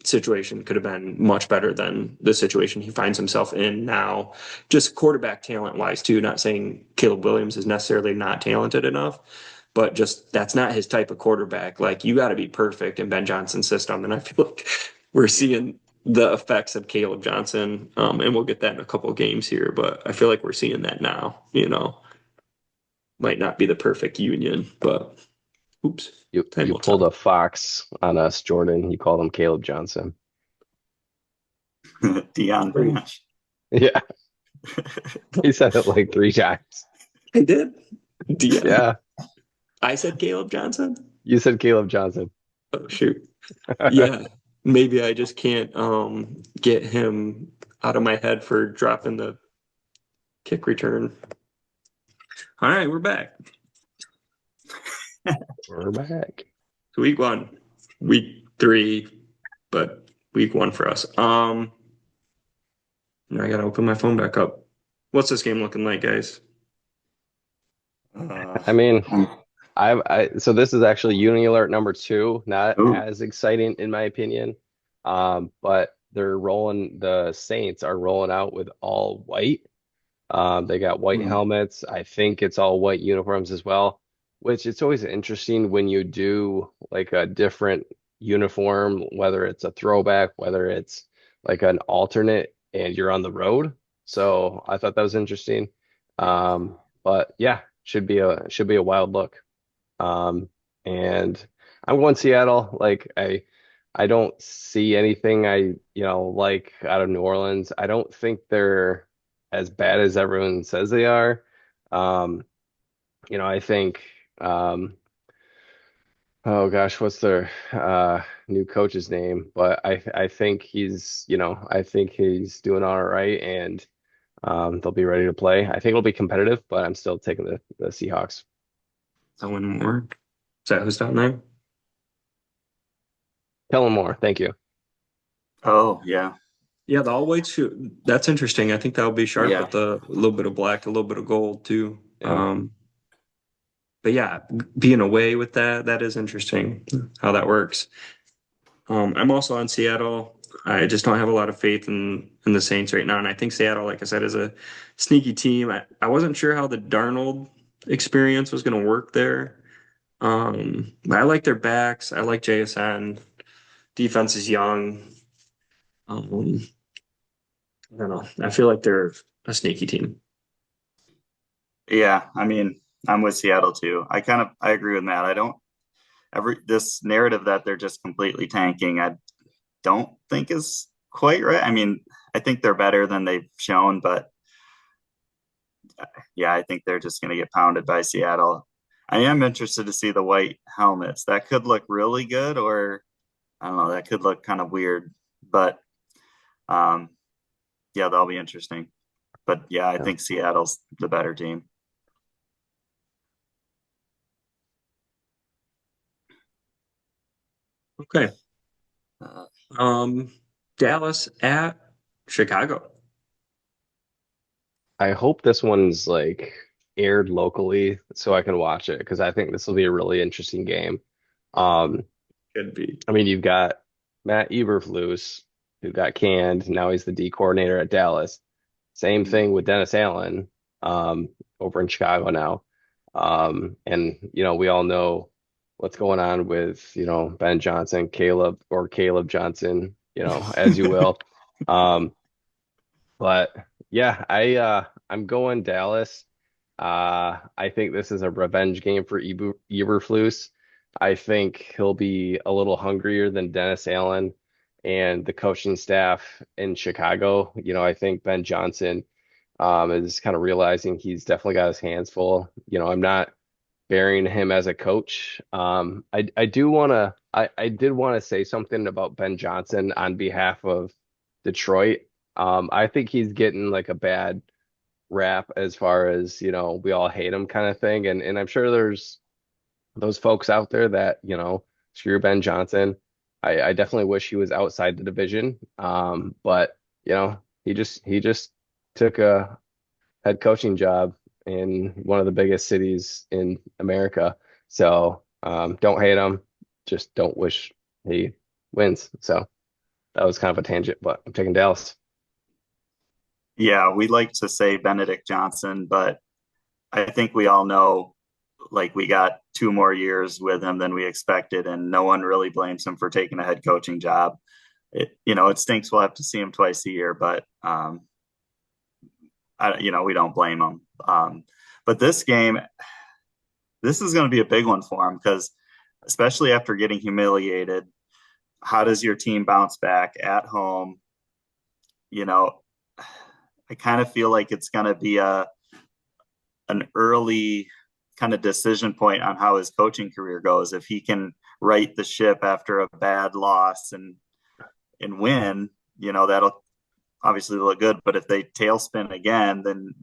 situation could have been much better than the situation he finds himself in now. Just quarterback talent wise, too. Not saying Caleb Williams is necessarily not talented enough, but just that's not his type of quarterback. Like, you got to be perfect in Ben Johnson's system. And I feel like we're seeing the effects of Caleb Johnson. And we'll get that in a couple of games here, but I feel like we're seeing that now, might not be the perfect union, but oops, You time you will pulled tell. a fox on us, Jordan. You called him Caleb Johnson. Dion Branch. Yeah, he said it like 3 times. I did. Yeah. Yeah, I said Caleb Johnson. you said Caleb Johnson. Oh shoot. Yeah. Maybe I just can't get him out of my head for dropping the kick return. All right, we're back. We're back. Week one. Week three, but week one for us. Now I gotta open my phone back up. What's this game looking like, guys? I mean, Um, so this is actually Uni Alert number 2, not ooh, as exciting in my opinion. But the Saints are rolling out with all white. They got white hmm, helmets. I think it's all white uniforms as well, which it's always interesting when you do like a different uniform, whether it's a throwback, whether it's like an alternate and you're on the road. So I thought that was interesting. But yeah, should be a wild look. Um, and I'm going Seattle. Like I don't see anything like out of New Orleans. I don't think they're as bad as everyone says they are. Um, I think oh gosh, what's their new coach's name? But I think he's doing all right and they'll be ready to play. I think it'll be competitive, but I'm still taking the Seahawks. Someone more? Is that who's down there? Kellen Moore, thank you. oh yeah, Yeah, the all white shoe. That's interesting. I think that'll be sharp yeah. with a little bit of black, a little bit of gold too. Yeah. But yeah, being away with that is interesting how that works. I'm also on Seattle. I just don't have a lot of faith in the Saints right now, and I think Seattle, like I said, is a sneaky team. I wasn't sure how the Darnold experience was going to work there. But I like their backs. I like JSN. Defense is young. Um, I don't know. I feel like they're a sneaky team. Yeah, I mean, I'm with Seattle too. I agree with Matt. I don't every this narrative that they're just completely tanking, I don't think is quite right. I mean, I think they're better than they've shown, but yeah, I think they're just going to get pounded by Seattle. I am interested to see the white helmets. That could look really good, or I don't know, that could look kind of weird. But um, yeah, that'll be interesting. But yeah, I Yeah. think Seattle's the better team. Okay. Uh, Um, Dallas at Chicago. I hope this one's like aired locally so I can watch it because I think this will be a really interesting game. Um, Could be. I mean, you've got Matt Eberflus, who got canned. Now he's the D coordinator at Dallas. Same thing with Dennis Allen, over in Chicago now. And we all know what's going on with, Ben Johnson, Caleb Johnson, as you will. Um, but yeah, I'm going Dallas. I think this is a revenge game for Eberflus. I think he'll be a little hungrier than Dennis Allen and the coaching staff in Chicago. I think Ben Johnson is kind of realizing he's definitely got his hands full. I'm not burying him as a coach. I did want to say something about Ben Johnson on behalf of Detroit. I think he's getting like a bad rap as far as, we all hate him kind of thing. And I'm sure there's those folks out there that, screw Ben Johnson. I definitely wish he was outside the division. But he just took a head coaching job in one of the biggest cities in America. So don't hate him, just don't wish he wins. So that was kind of a tangent, but I'm taking Dallas. Yeah, we like to say Benedict Johnson, but I think we all know like we got 2 more years with him than we expected, and no one really blames him for taking a head coaching job. It stinks. We'll have to see him twice a year, but we don't blame him. But this game, this is going to be a big one for him because, especially after getting humiliated, how does your team bounce back at home? You know, I kind of feel like it's going to be an early kind of decision point on how his coaching career goes. If he can right the ship after a bad loss and win, that'll obviously look good. But if they tailspin again, then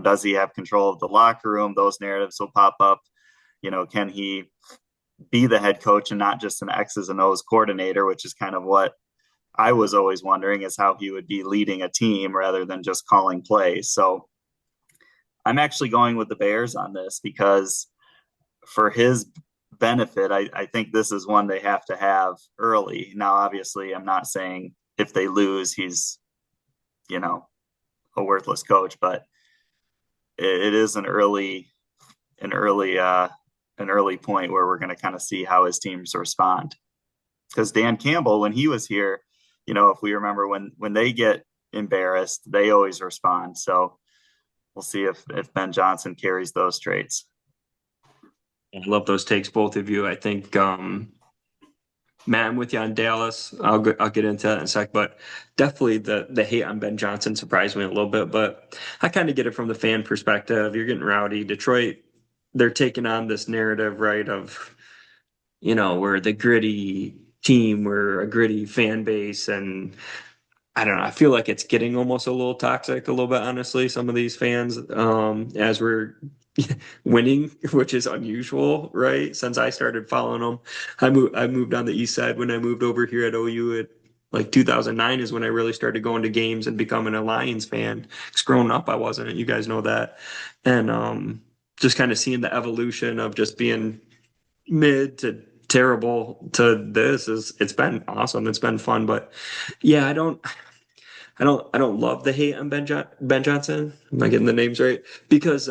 does he have control of the locker room? Those narratives will pop up. Can he be the head coach and not just an X's and O's coordinator, which is kind of what I was always wondering, is how he would be leading a team rather than just calling plays. So I'm actually going with the Bears on this because for his benefit, I think this is one they have to have early. Now, obviously, I'm not saying if they lose, he's, a worthless coach, but it is an early point where we're going to kind of see how his teams respond. Because Dan Campbell, when he was here, if we remember when they get embarrassed, they always respond. So we'll see if Ben Johnson carries those traits. I love those takes, both of you. I think, Matt, I'm with you on Dallas. I'll get into that in a sec, but definitely the hate on Ben Johnson surprised me a little bit. But I kind of get it from the fan perspective. You're getting rowdy. Detroit, they're taking on this narrative, right, of we're the gritty team, we're a gritty fan base, and I don't know. I feel like it's getting almost a little toxic, a little bit, honestly. Some of these fans, as we're winning, which is unusual, right? Since I started following them, I moved on the east side when I moved over here at OU. At like 2009 is when I really started going to games and becoming a Lions fan. Because growing up, I wasn't. You guys know that, and just kind of seeing the evolution of just being mid to terrible to this it's been awesome. It's been fun, but yeah, I don't love the hate on Ben Johnson. Am I getting the names right? Because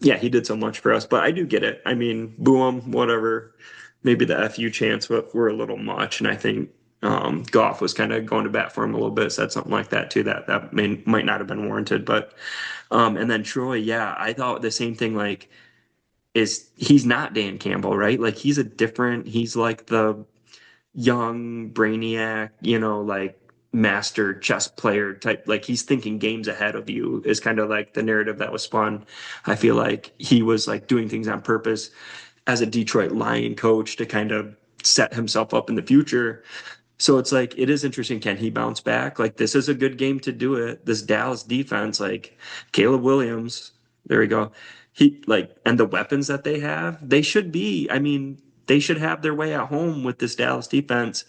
yeah, he did so much for us, but I do get it. I mean, boo him, whatever. Maybe the FU chants were a little much, and I think Goff was kind of going to bat for him a little bit, said something like that too. That might not have been warranted, but and then Troy, yeah, I thought the same thing. Like, he's not Dan Campbell, right? Like he's like the young brainiac, like master chess player type. Like he's thinking games ahead of you is kind of like the narrative that was spun. I feel like he was like doing things on purpose as a Detroit Lion coach to kind of set himself up in the future. So it's like it is interesting. Can he bounce back? Like this is a good game to do it. This Dallas defense, like Caleb Williams, there we go. He like and the weapons that they have, they should be. I mean, they should have their way at home with this Dallas defense.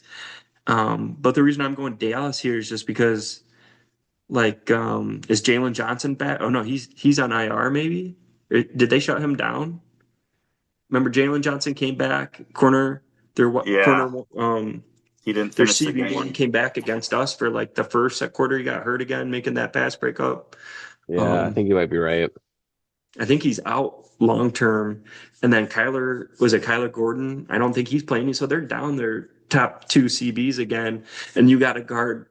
But the reason I'm going Dallas here is just because like is Jalen Johnson back? Oh no, he's on IR maybe. Did they shut him down? Remember Jalen Johnson came back corner. Their Yeah, corner he didn't their finish the CB1 game. came back against us for like the first quarter. He got hurt again, making that pass break up. Yeah, I Um, think you might be right. I think he's out long term. And then Kyler Gordon? I don't think he's playing. So they're down their top two CBs again. And you got to guard.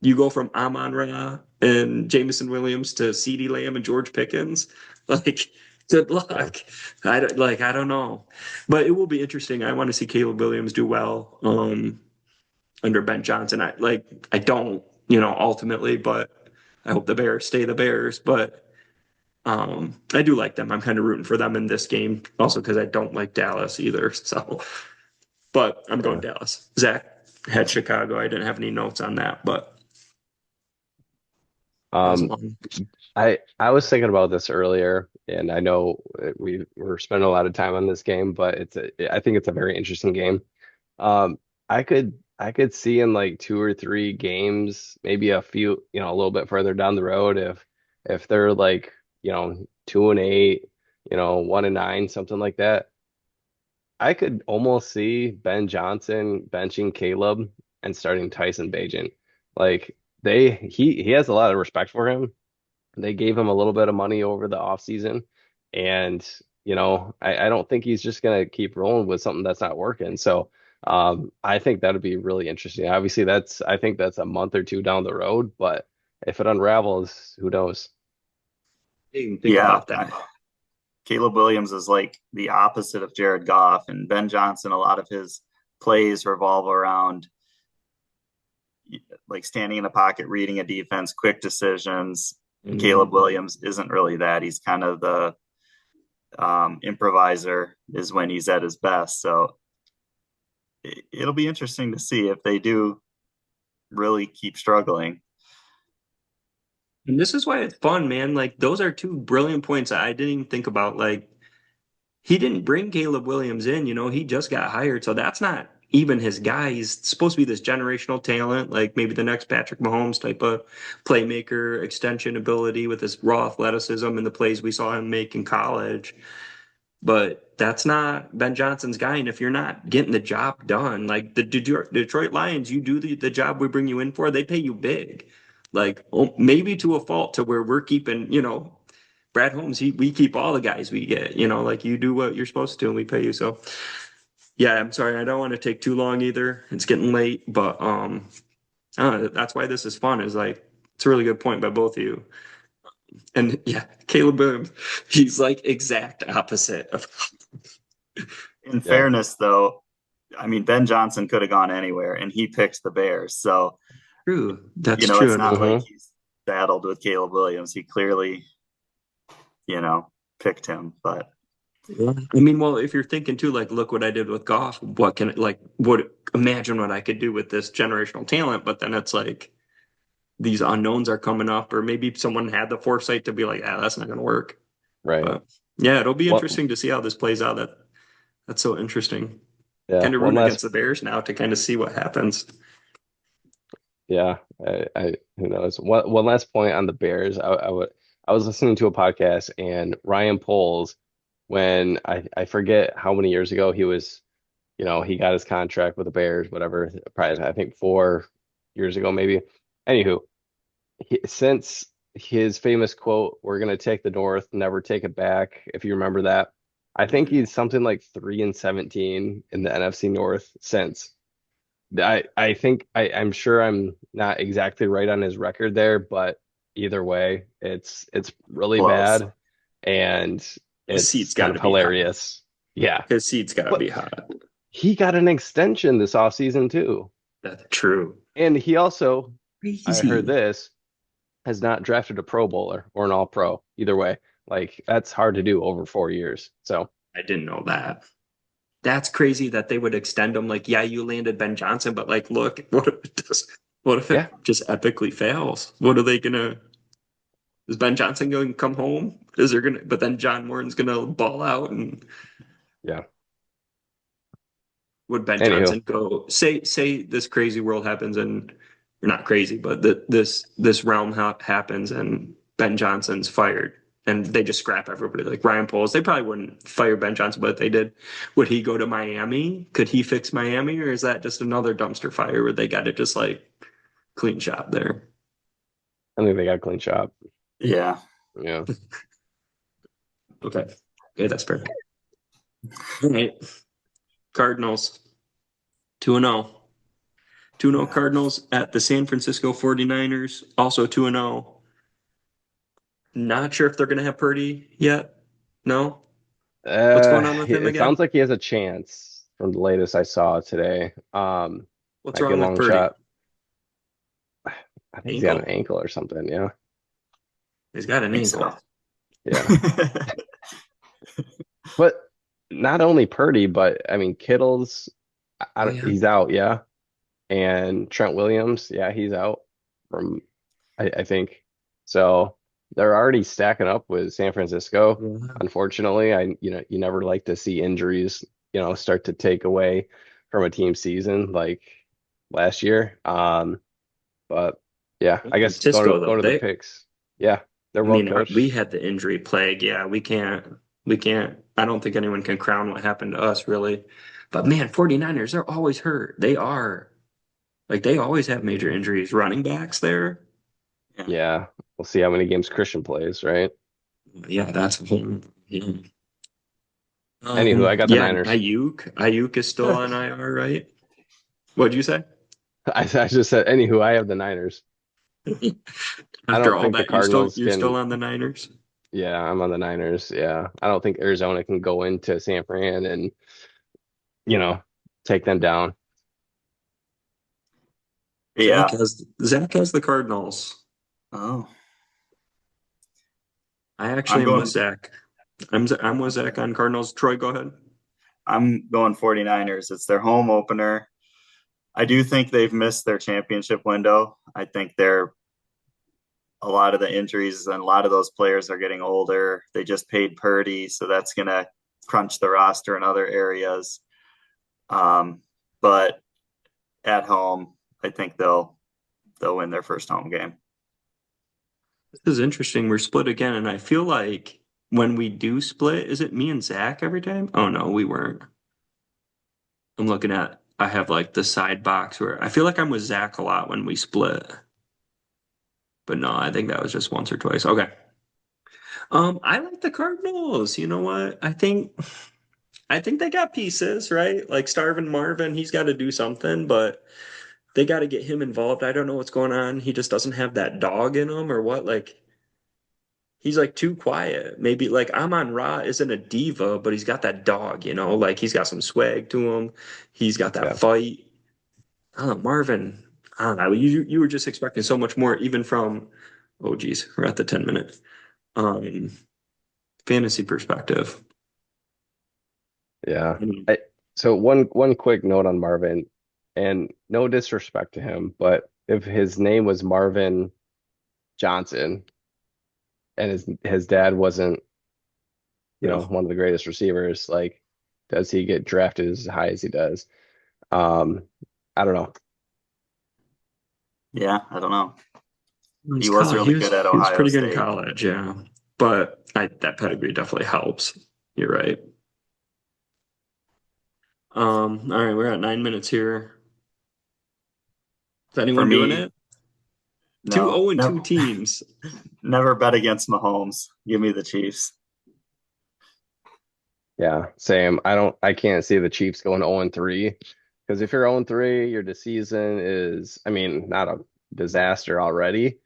You go from Amon Ra and Jamison Williams to CeeDee Lamb and George Pickens. Like, good Yeah. luck. I don't know. But it will be interesting. I want to see Caleb Williams do well under Ben Johnson. I don't, ultimately, but I hope the Bears stay the Bears. But I do like them. I'm kind of rooting for them in this game, also because I don't like Dallas either. So, but I'm going Yeah. Dallas. Zach had Chicago. I didn't have any notes on that, but That's Um, long. I was thinking about this earlier, and I know we were spending a lot of time on this game, but I think it's a very interesting game. Um, I could see in like two or three games, maybe a few, a little bit further down the road, if they're like, 2-8, 1-9, something like that. I could almost see Ben Johnson benching Caleb and starting Tyson Bagent. Like he has a lot of respect for him. They gave him a little bit of money over the offseason. And, I don't think he's just going to keep rolling with something that's not working. So I think that'd be really interesting. Obviously, I think that's a month or two down the road, but if it unravels, who knows? Didn't even think Yeah, about that. Caleb Williams is like the opposite of Jared Goff, and Ben Johnson. A lot of his plays revolve around like standing in the pocket, reading a defense, quick decisions. Mhm. Caleb Williams isn't really that. He's kind of the improviser is when he's at his best. So it'll be interesting to see if they do really keep struggling. And this is why it's fun, man. Like those are two brilliant points I didn't even think about. Like he didn't bring Caleb Williams in, he just got hired. So that's not even his guy. He's supposed to be this generational talent, like maybe the next Patrick Mahomes type of playmaker, extension ability with his raw athleticism and the plays we saw him make in college. But that's not Ben Johnson's guy. And if you're not getting the job done, like the Detroit Lions, you do the job we bring you in for, they pay you big. Like maybe to a fault to where we're keeping, Brad Holmes, we keep all the guys we get, like you do what you're supposed to and we pay you. So yeah, I'm sorry, I don't want to take too long either. It's getting late, but I don't know, that's why this is fun, is like it's a really good point by both of you. And yeah, Caleb Williams, he's like exact opposite of In Yeah. fairness, though, I mean, Ben Johnson could have gone anywhere and he picked the Bears. So, true. That's it's true. not like hmm he's saddled with Caleb Williams. He clearly, you know, picked him. But Yeah. I mean, well, if you're thinking too, like, look what I did with golf. What can like what imagine what I could do with this generational talent, but then it's like these unknowns are coming up, or maybe someone had the foresight to be like, ah, that's not gonna work. Right. But yeah, it'll be What? interesting to see how this plays out. That's so interesting. Yeah. Kind of One rooting last. against the Bears now to kind of see what happens. Yeah. Who knows? One last point on the Bears. I was listening to a podcast and Ryan Poles, when I forget how many years ago he was, he got his contract with the Bears, whatever, probably I think 4 years ago maybe. Anywho, since his famous quote, "We're gonna take the North, never take it back," if you remember that, I think he's something like 3-17 in the NFC North since. I think I'm sure I'm not exactly right on his record there, but either way, it's really close. bad and His it's seat's kind got of to be hot. hilarious. Yeah. His seat's got to But be hot. he got an extension this offseason too. That's true. And he also, I heard Crazy. this, has not drafted a Pro Bowler or an All Pro either way. Like that's hard to do over 4 years. So I didn't know that. That's crazy that they would extend him. Like, yeah, you landed Ben Johnson, but like, look, what if it does? What if it yeah, just epically fails? What are they gonna? Is Ben Johnson going to come home? Is there gonna? But then John Morton's gonna ball out, and yeah. would Ben Anywho, Johnson go? Say this crazy world happens, and you're not crazy, but this realm happens, and Ben Johnson's fired. And they just scrap everybody like Ryan Poles. They probably wouldn't fire Ben Johnson, but they did. Would he go to Miami? Could he fix Miami, or is that just another dumpster fire where they got to just like clean shop there? I think they got a clean shot. Yeah. Yeah. Okay, okay, that's fair. All right, Cardinals 2-0. 2-0 Cardinals at the San Francisco 49ers, also 2-0. Not sure if they're going to have Purdy yet. No? What's going on with him It again? sounds like he has a chance from the latest I saw today. What's Might be a wrong with long Purdy? shot. I think he's got an Ankle? ankle or something. Yeah. He's got I an think ankle. so. Yeah. But not only Purdy, but I mean Kittle's Oh yeah. he's out, yeah. And Trent Williams, yeah, he's out from I think. So they're already stacking up with San Francisco. Yeah. Unfortunately, you never like to see injuries, start to take away from a team season like last year. But yeah, I guess Cisco go though, to the picks. Yeah, they're I well mean, we coached. had the injury plague. Yeah, we can't, I don't think anyone can crown what happened to us really. But man, 49ers, they're always hurt. They are. Like they always have major injuries. Running backs there. Yeah. Yeah, we'll see how many games Christian plays, right? Yeah, that's a whole, yeah. Anywho, I got the Yeah, Niners. Ayuk is still on IR, right? What'd you say? I just said, anywho, I have the Niners. I After don't all think the that, Cardinals you're still can. on the Niners? Yeah, I'm on the Niners. Yeah, I don't think Arizona can go into San Fran and you know take them down. Yeah. Zach has the Cardinals. Oh, I I'm actually am with going. Zach. I'm with Zach on Cardinals. Troy, go ahead. I'm going 49ers. It's their home opener. I do think they've missed their championship window. I think they're a lot of the injuries and a lot of those players are getting older. They just paid Purdy, so that's going to crunch the roster in other areas. But at home, I think they'll win their first home game. This is interesting. We're split again, and I feel like when we do split, is it me and Zach every time? Oh no, we weren't. I'm looking at I have like the side box where I feel like I'm with Zach a lot when we split. But no, I think that was just once or twice. Okay. I like the Cardinals. You know what? I think they got pieces, right? Like Starvin Marvin, he's got to do something, but they got to get him involved. I don't know what's going on. He just doesn't have that dog in him or what. Like he's like too quiet. Maybe like Amon Ra isn't a diva, but he's got that dog, you know, like he's got some swag to him. He's got that Yeah, fight. I don't know, Marvin. I don't know. You were just expecting so much more, even from oh geez, we're at the 10 minute um fantasy perspective. yeah. I mean, So one quick note on Marvin, and no disrespect to him, but if his name was Marvin Johnson and his dad wasn't, no. one of the greatest receivers, like, does he get drafted as high as he does? Um, I don't know. Yeah, I don't know. He He's was college. really good at He was Ohio pretty good in State. college, yeah. But that pedigree definitely helps. You're right. All right, we're at 9 minutes here. Is For anyone doing me, it? Two no, 0 and never, 2 teams. never bet against Mahomes. Give me the Chiefs. Yeah, same. I can't see the Chiefs going 0-3 because if you're 0-3, your season is, I mean, not a disaster already.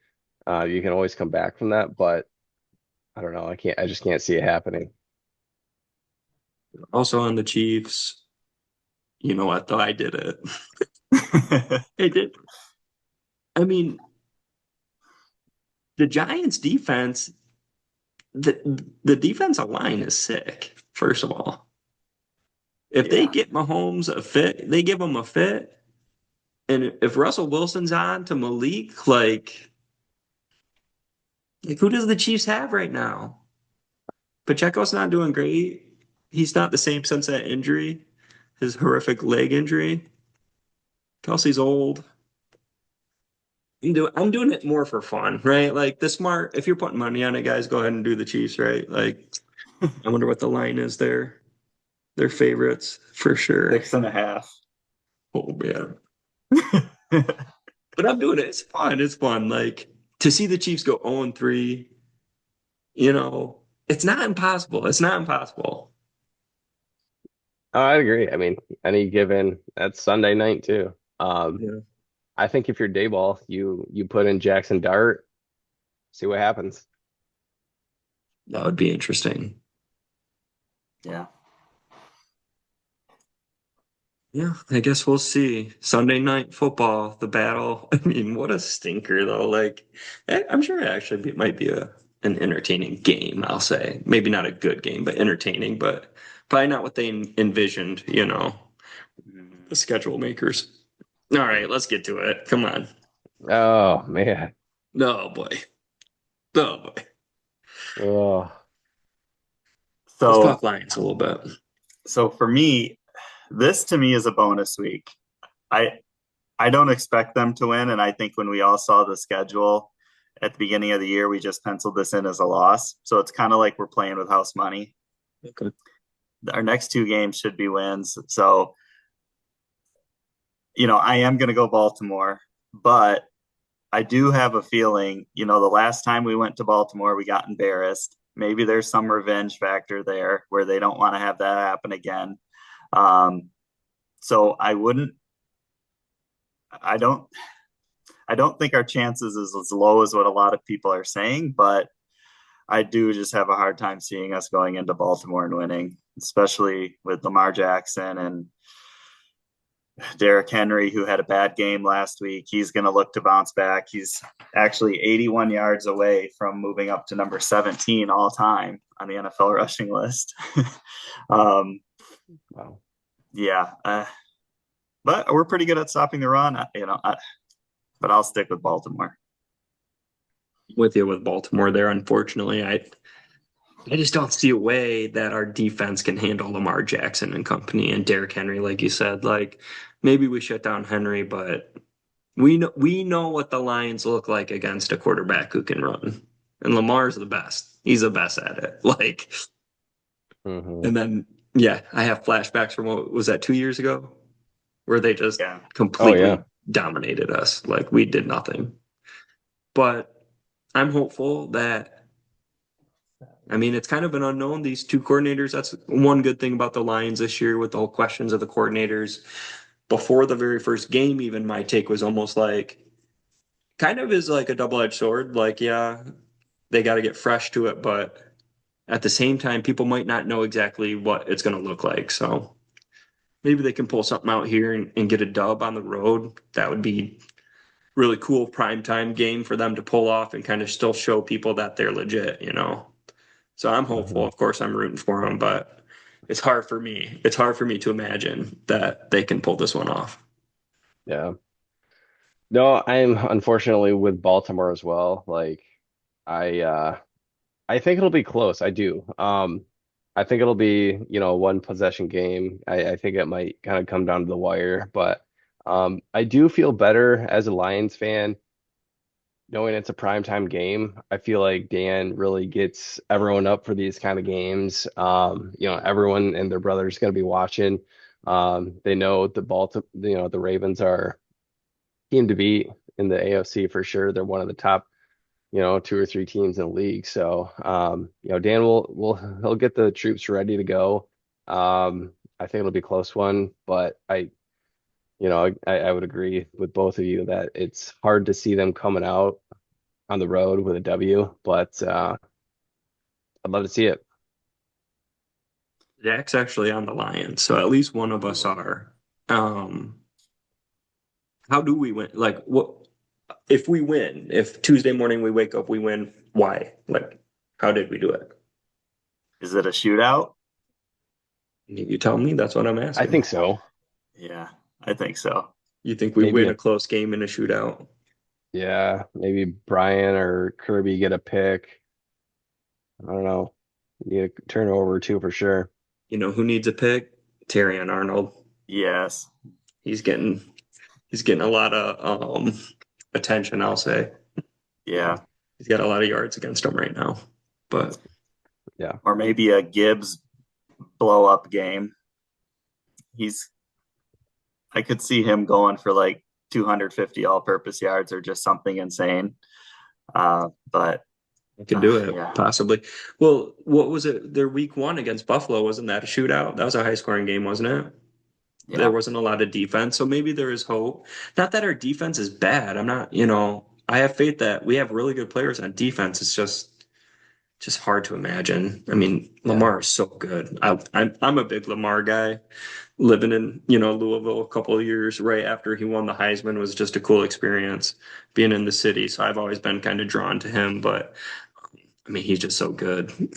You can always come back from that, but I don't know. I just can't see it happening. Also on the Chiefs. You know what, though? I did it. It did. I mean, the Giants defense, the defensive line is sick, first of all. If they Yeah, get Mahomes a fit, they give him a fit. And if Russell Wilson's on to Malik, like who does the Chiefs have right now? Pacheco's not doing great. He's not the same since that injury, his horrific leg injury. Kelsey's old. I'm doing it more for fun, right? Like the smart, if you're putting money on it, guys, go ahead and do the Chiefs, right? Like, I wonder what the line is there. They're favorites for sure. 6.5. Oh man. But I'm doing it. It's fun. It's fun. Like to see the Chiefs go 0-3, it's not impossible. It's not impossible. Oh, I agree. I mean, any given that's Sunday night too. Yeah. I think if you're Dayball, you put in Jackson Dart, see what happens. That would be interesting. Yeah. Yeah, I guess we'll see. Sunday night football, the battle. I mean, what a stinker though. Like, I'm sure it actually might be an entertaining game, I'll say. Maybe not a good game, but entertaining, but probably not what they envisioned, the schedule makers. All right, let's get to it. Come on. Oh man. Oh boy. Oh boy. Oh, Let's So, talk Lions a little bit. so for me, this to me is a bonus week. I I don't expect them to win, and I think when we all saw the schedule at the beginning of the year, we just penciled this in as a loss. So it's kind of like we're playing with house money. Okay. Our next two games should be wins. So, I am going to go Baltimore, but I do have a feeling, the last time we went to Baltimore, we got embarrassed. Maybe there's some revenge factor there where they don't want to have that happen again. Um, so I don't, I don't think our chances is as low as what a lot of people are saying, but I do just have a hard time seeing us going into Baltimore and winning, especially with Lamar Jackson and Derrick Henry, who had a bad game last week. He's going to look to bounce back. He's actually 81 yards away from moving up to number 17 all time on the NFL rushing list. um, wow. yeah, but we're pretty good at stopping the run. But I'll stick with Baltimore. With you with Baltimore there. Unfortunately, I just don't see a way that our defense can handle Lamar Jackson and company and Derrick Henry, like you said. Like maybe we shut down Henry, but we know what the Lions look like against a quarterback who can run. And Lamar's the best. He's the best at it. Like, Hmm. and then yeah, I have flashbacks from what was that 2 years ago, where they just Yeah. Oh yeah. completely dominated us. Like we did nothing. But I'm hopeful that I mean, it's kind of an unknown, these two coordinators. That's one good thing about the Lions this year with the whole questions of the coordinators. Before the very first game, even my take was almost like kind of is like a double-edged sword. Like, yeah, they got to get fresh to it, but at the same time, people might not know exactly what it's going to look like. So maybe they can pull something out here and get a dub on the road. That would be really cool primetime game for them to pull off and kind of still show people that they're legit. So I'm hopeful. Hmm. Of course, I'm rooting for them, but it's hard for me. It's hard for me to imagine that they can pull this one off. Yeah. No, I'm unfortunately with Baltimore as well. Like I think it'll be close. I do. I think it'll be, a one possession game. I think it might kind of come down to the wire, but I do feel better as a Lions fan knowing it's a primetime game. I feel like Dan really gets everyone up for these kind of games. Everyone and their brother's going to be watching. They know the Ravens are team to beat in the AFC for sure. They're one of the top, two or three teams in the league. So, Dan he'll get the troops ready to go. I think it'll be a close one, but I would agree with both of you that it's hard to see them coming out on the road with a W, but I'd love to see it. Jack's actually on the Lions, so at least one of us are. Um, how do we win? Like, what if we win? If Tuesday morning we wake up, we win, why? Like, how did we do it? Is it a shootout? You tell me. That's what I'm I asking. think so. Yeah, I think so. You think we Maybe win a close game in a shootout? maybe Brian or Kirby get a pick. I don't know. Need a turnover or two for sure. You know who needs a pick? Terry and Arnold. Yes. He's getting he's getting a lot of attention, I'll say. Yeah. He's got a lot of yards against him right now. But Yeah. Or maybe a Gibbs blow up game. I could see him going for like 250 all purpose yards or just something insane. But I could do it, yeah, possibly. Well, what was it? Their week one against Buffalo, wasn't that a shootout? That was a high scoring game, wasn't it? There yeah, wasn't a lot of defense, so maybe there is hope. Not that our defense is bad. I'm not, I have faith that we have really good players on defense. It's just hard to imagine. I mean, Yeah. Lamar is so good. I'm a big Lamar guy. Living in, Louisville a couple of years right after he won the Heisman was just a cool experience being in the city. So I've always been kind of drawn to him, but I mean, he's just so good. yeah,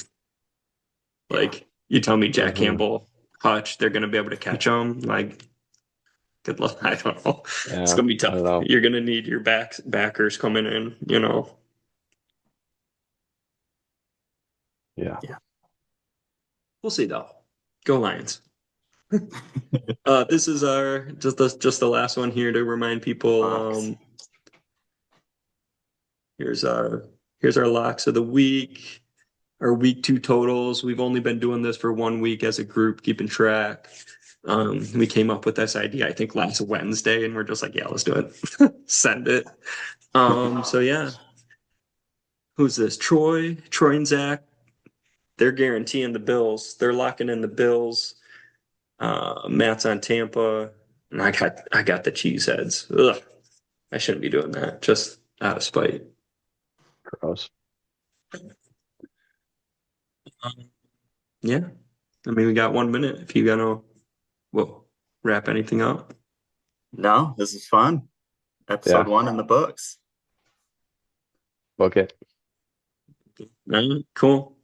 Like you tell me Jack Hmm. Campbell, Hutch, they're going to be able to catch him. Like, good luck. I don't know. It's Yeah. going to be I don't tough. know. You're going to need your backers coming in. Yeah. We'll see though. Go Lions. This is our just the last one here to remind people. Bucks. Here's our locks of the week. Our week 2 totals. We've only been doing this for 1 week as a group, keeping track. We came up with this idea, I think, last Wednesday, and we're just like, yeah, let's do it. Send it. So yeah. Who's this? Troy and Zach. They're guaranteeing the Bills. They're locking in the Bills. Matt's on Tampa, and I got the Cheeseheads. Ugh, I shouldn't be doing that, just out of spite. Gross. Yeah, I mean we got 1 minute. If you gonna, well, wrap anything up. No, this is fun. Episode Yeah. 1 in the books. Book it. Cool.